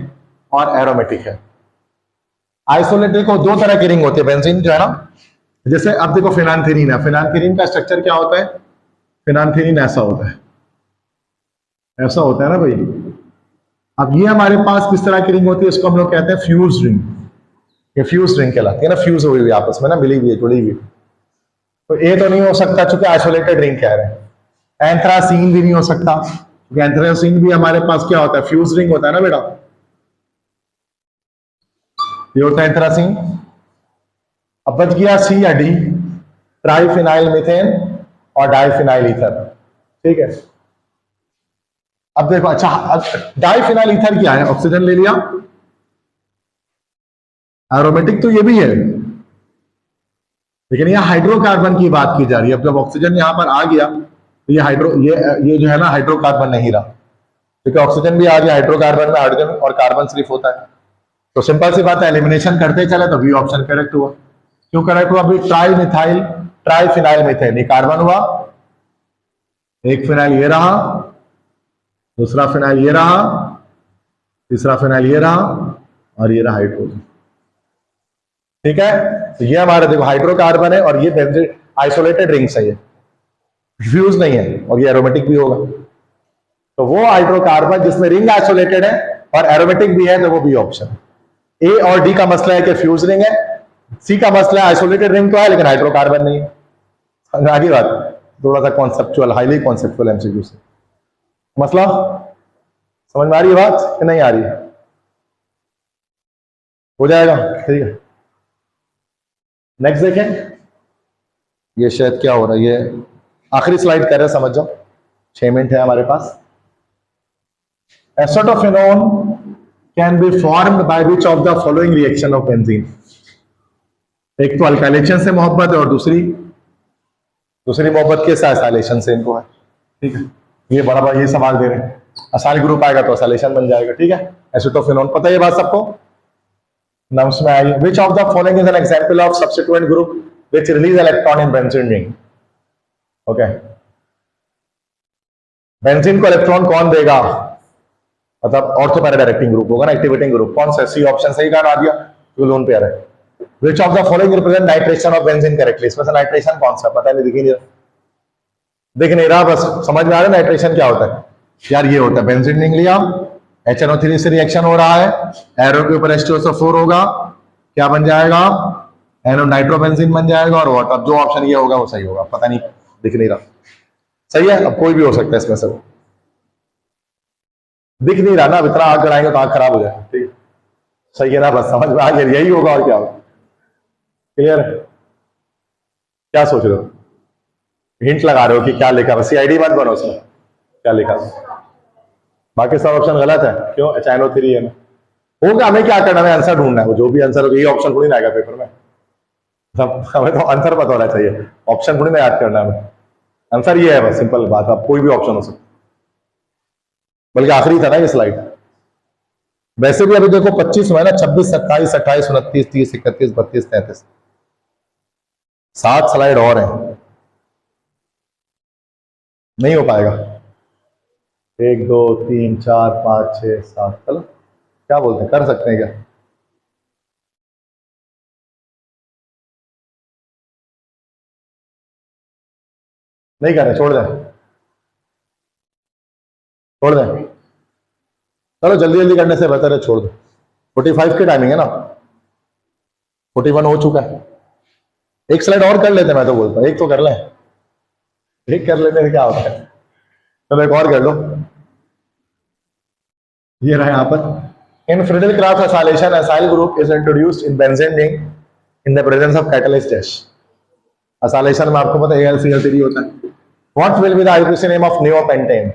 Speaker 1: और एरोमेटिक है। आइसोलेटेड को दो तरह की रिंग होती है बेंजीन जो है ना, जैसे अब देखो फिनान्थेरीन है, फिनान्थेरीन का स्ट्रक्चर क्या होता है, फिनान्थेरीन ऐसा होता है, ऐसा होता है ना भाई। अब ये हमारे पास किस तरह की रिंग होती है, इसको हम लोग कहते हैं फ्यूज रिंग। ये फ्यूज रिंग कहलाती है ना, फ्यूज हुई हुई आपस में ना, मिली हुई है, जुड़ी हुई। तो ये तो नहीं हो सकता चूंकि आइसोलेटेड रिंग कह रहे हैं। एंथ्रासीन भी नहीं हो सकता, क्योंकि एंथ्रासीन भी हमारे पास क्या होता है, फ्यूज रिंग होता है ना बेटा, ये होता है एंथ्रासीन। अब बच गया सी या डी, ट्राइफिनाइल मीथेन और डाइफिनाइल ईथर, ठीक है। अब देखो, अच्छा डाइफिनाइल ईथर क्या है, ऑक्सीजन ले लिया, एरोमेटिक तो ये भी है, लेकिन यह हाइड्रोकार्बन की बात की जा रही है। अब जब ऑक्सीजन यहां पर आ गया तो ये जो है ना हाइड्रोकार्बन नहीं रहा, क्योंकि ऑक्सीजन भी आ गया, हाइड्रोकार्बन में हाइड्रोजन और कार्बन सिर्फ होता है। तो सिंपल सी बात है, एलिमिनेशन करते चले तो बी ऑप्शन करेक्ट हुआ। क्यों करेक्ट हुआ? अभी ट्राइमिथाइल ट्राइफिनाइल मीथेन, ये कार्बन हुआ, एक फिनाइल ये रहा, दूसरा फिनाइल ये रहा, तीसरा फिनाइल ये रहा, और ये रहा हाइड्रोजन, ठीक है। तो ये हमारा देखो हाइड्रोकार्बन है और ये आइसोलेटेड रिंग्स है, ये फ्यूज नहीं है, और ये एरोमेटिक भी होगा। तो वो हाइड्रोकार्बन जिसमें रिंग आइसोलेटेड है और एरोमेटिक भी है तो वो बी ऑप्शन। ए और डी का मसला है कि फ्यूज रिंग है, सी का मसला है आइसोलेटेड रिंग तो है लेकिन हाइड्रोकार्बन नहीं है। आगे बात थोड़ा सा कॉन्सेप्चुअल, हाईली कॉन्सेप्चुअल एमसीक्यू से मसला समझ में आ रही है बात कि नहीं आ रही है? हो जाएगा, ठीक है। नेक्स्ट देखें, ये शायद क्या हो रहा है, ये आखिरी स्लाइड कर रहे हैं, समझ जाओ, 6 मिनट है हमारे पास। Acetophenone can be formed by which of the following reaction of benzene. एक तो अल्काइलेशन से मोहब्बत है और दूसरी मोहब्बत के एसाइलेशन से इनको है, ठीक है। ये बड़ा ये सवाल दे रहे हैं, असाइल ग्रुप आएगा तो एसाइलेशन बन जाएगा, ठीक है। एसिटोफेनोन पता है ये बात सबको, नाम्स में आई। Which of the following is an example of substituent group which release electron in benzene ring. Okay, benzene को इलेक्ट्रॉन कौन देगा, मतलब ऑर्थो पैरा डायरेक्टिंग ग्रुप होगा ना, एक्टिवेटिंग ग्रुप। कौन सा? सी ऑप्शन सही कहा दिया, तो लोन पेयर है। विच of the following represent nitration of benzene correctly. इसमें से नाइट्रेशन कौन सा पता नहीं, दिख नहीं रहा, बस समझ में आ रहा है नाइट्रेशन क्या होता है यार। ये होता है बेंजीन रिंग लिया, HNO3 से रिएक्शन हो रहा है, एरो के ऊपर H2SO4 होगा, क्या बन जाएगा, एनो नाइट्रोबेंजीन बन जाएगा और वाटर। अब जो ऑप्शन ये होगा वो सही होगा, पता नहीं दिख नहीं रहा, सही है। अब कोई भी हो सकता है इसमें से, दिख नहीं रहा ना, अब इतना आग लगाएंगे तो आग खराब हो जाए, ठीक सही है ना, बस समझ में आ गया, यही होगा और क्या होगा। क्लियर है? क्या सोच रहे हो, हिंट लगा रहे हो कि क्या लिखा, बस CID मत बनो उसमें क्या लिखा, बाकी सब ऑप्शन गलत है। क्यों? HNO3 है ना, होगा, हमें क्या करना है, आंसर ढूंढना है, जो भी आंसर होगा, यही ऑप्शन थोड़ी ना आएगा पेपर में, सब हमें तो आंसर पता होना चाहिए, ऑप्शन थोड़ी ना याद करना है हमें, आंसर ये है बस, सिंपल बात। अब कोई भी ऑप्शन हो सकता, बल्कि आखिरी था ना ये स्लाइड। वैसे भी अभी देखो 25 हुआ है ना, 26, 27, 28, 29, 30, 31, 32, 33, 7 स्लाइड और हैं, नहीं हो पाएगा। 1 2 3 4 5 6 7, चलो क्या बोलते हैं, कर सकते हैं क्या? नहीं कर रहे, छोड़ दें, चलो जल्दी जल्दी करने से बेहतर है छोड़ दो। 45 की टाइमिंग है ना, 41 हो चुका है, एक स्लाइड और कर लेते हैं, मैं तो बोलता हूँ एक तो कर लें, एक कर लेते हैं, क्या होता है, चलो एक और कर लो। ये रहा यहाँ पर, in Friedel Craft acylation acyl group is introduced in benzene ring in the presence of catalyst dash. Acylation में आपको पता है AlCl3 होता है। What will be the IUPAC name of neopentane.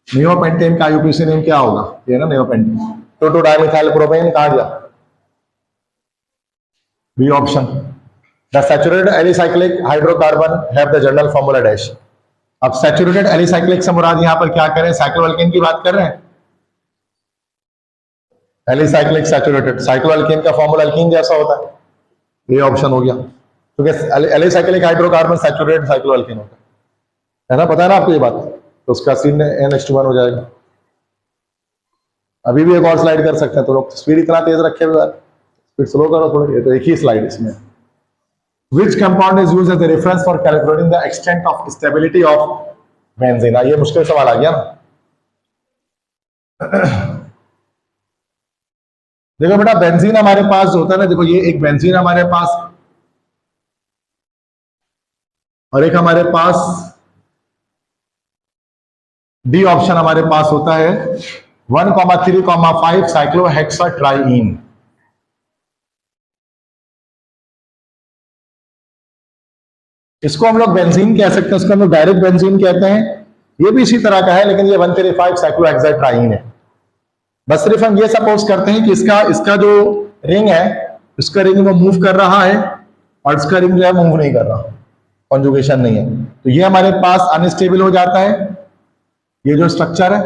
Speaker 1: Neopentane का आईयूपीएसी नेम क्या होगा, ये ना नियोपेंटेन। 2,2 डाइमिथाइल प्रोपेन कहा गया, B option. The saturated alicyclic hydrocarbon have the general formula dash. अब सैचुरेटेड एलिसाइक्लिक से मुराद यहां पर क्या करें, साइक्लोएल्केन की बात कर रहे हैं। एलिसाइक्लिक सैचुरेटेड, साइक्लोएल्केन का फॉर्मूला एल्कीन जैसा होता है, ये ऑप्शन हो गया, क्योंकि एलिसाइक्लिक हाइड्रोकार्बन सैचुरेटेड साइक्लोएल्केन होता है ना, पता है ना आपको ये बात, तो उसका NH2 हो जाएगा। अभी भी एक और स्लाइड कर सकते हैं, तो लोग स्पीड इतना तेज रखे हुए, स्पीड स्लो करो थोड़ी, ये तो एक ही स्लाइड इसमें। Which compound is used as a reference for calculating the extent of stability of benzene? ये मुश्किल सवाल आ गया ना। देखो बेटा, बेंजीन हमारे पास होता है ना, देखो ये एक बेंजीन हमारे पास और एक हमारे पास डी ऑप्शन हमारे पास होता है 1,3,5 साइक्लोहेक्साट्राईन। इसको हम लोग बेंजीन कह सकते हैं, इसको हम लोग डायरेक्ट बेंजीन कहते हैं। ये भी इसी तरह का है, लेकिन ये 1,3,5 साइक्लोहेक्साट्राईन है। बस सिर्फ हम ये सपोज करते हैं कि इसका जो रिंग है, इसका रिंग वो मूव कर रहा है और इसका रिंग जो है मूव नहीं कर रहा, कॉन्जुगेशन नहीं है, तो ये हमारे पास अनस्टेबल हो जाता है, ये जो स्ट्रक्चर है,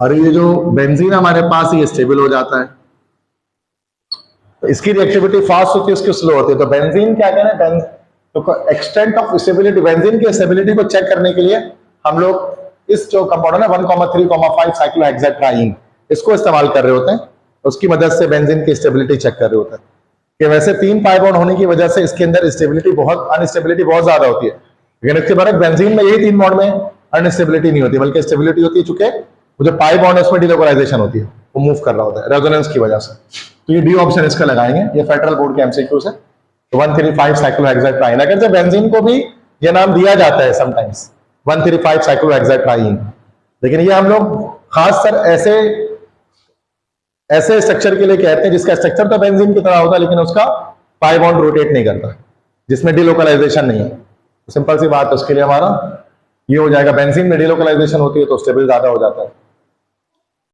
Speaker 1: और ये जो बेंजीन हमारे पास ये स्टेबल हो जाता है। तो इसकी रिएक्टिविटी फास्ट होती है, उसकी स्लो होती है। तो बेंजीन क्या कह रहे हैं, तो एक्सटेंट ऑफ स्टेबिलिटी, बेंजीन की स्टेबिलिटी को चेक करने के लिए हम लोग इस जो कंपाउंड है 1,3,5 साइक्लोहेक्साट्राईन, इसको इस्तेमाल कर रहे होते हैं। उसकी मदद से बेंजीन की स्टेबिलिटी चेक कर रहे होते हैं कि वैसे 3 पाई बॉन्ड होने की वजह से इसके अंदर स्टेबिलिटी बहुत अनस्टेबिलिटी बहुत ज्यादा होती है, लेकिन इसके बरक बेंजीन में यही 3 बॉन्ड में अनस्टेबिलिटी नहीं होती, बल्कि स्टेबिलिटी होती है, चूंकि वो जो पाई बॉन्ड है उसमें डिलोकलाइजेशन होती है, वो मूव कर रहा होता है रेजोनेंस की वजह से। तो ये डी ऑप्शन इसका लगाएंगे, ये फेडरल बोर्ड के एमसीक्यू से। तो 135 साइक्लोहेक्साट्राइन, अगर जब बेंजीन को भी ये नाम दिया जाता है समटाइम्स 135 साइक्लोहेक्साट्राइन, लेकिन ये हम लोग खास कर ऐसे स्ट्रक्चर के लिए कहते हैं जिसका स्ट्रक्चर तो बेंजीन की तरह होता है लेकिन उसका पाई बॉन्ड रोटेट नहीं करता, जिसमें डिलोकलाइजेशन नहीं है। सिंपल सी बात है, उसके लिए हमारा ये हो जाएगा, बेंजीन में डिलोकलाइजेशन होती है तो स्टेबल ज्यादा हो जाता है।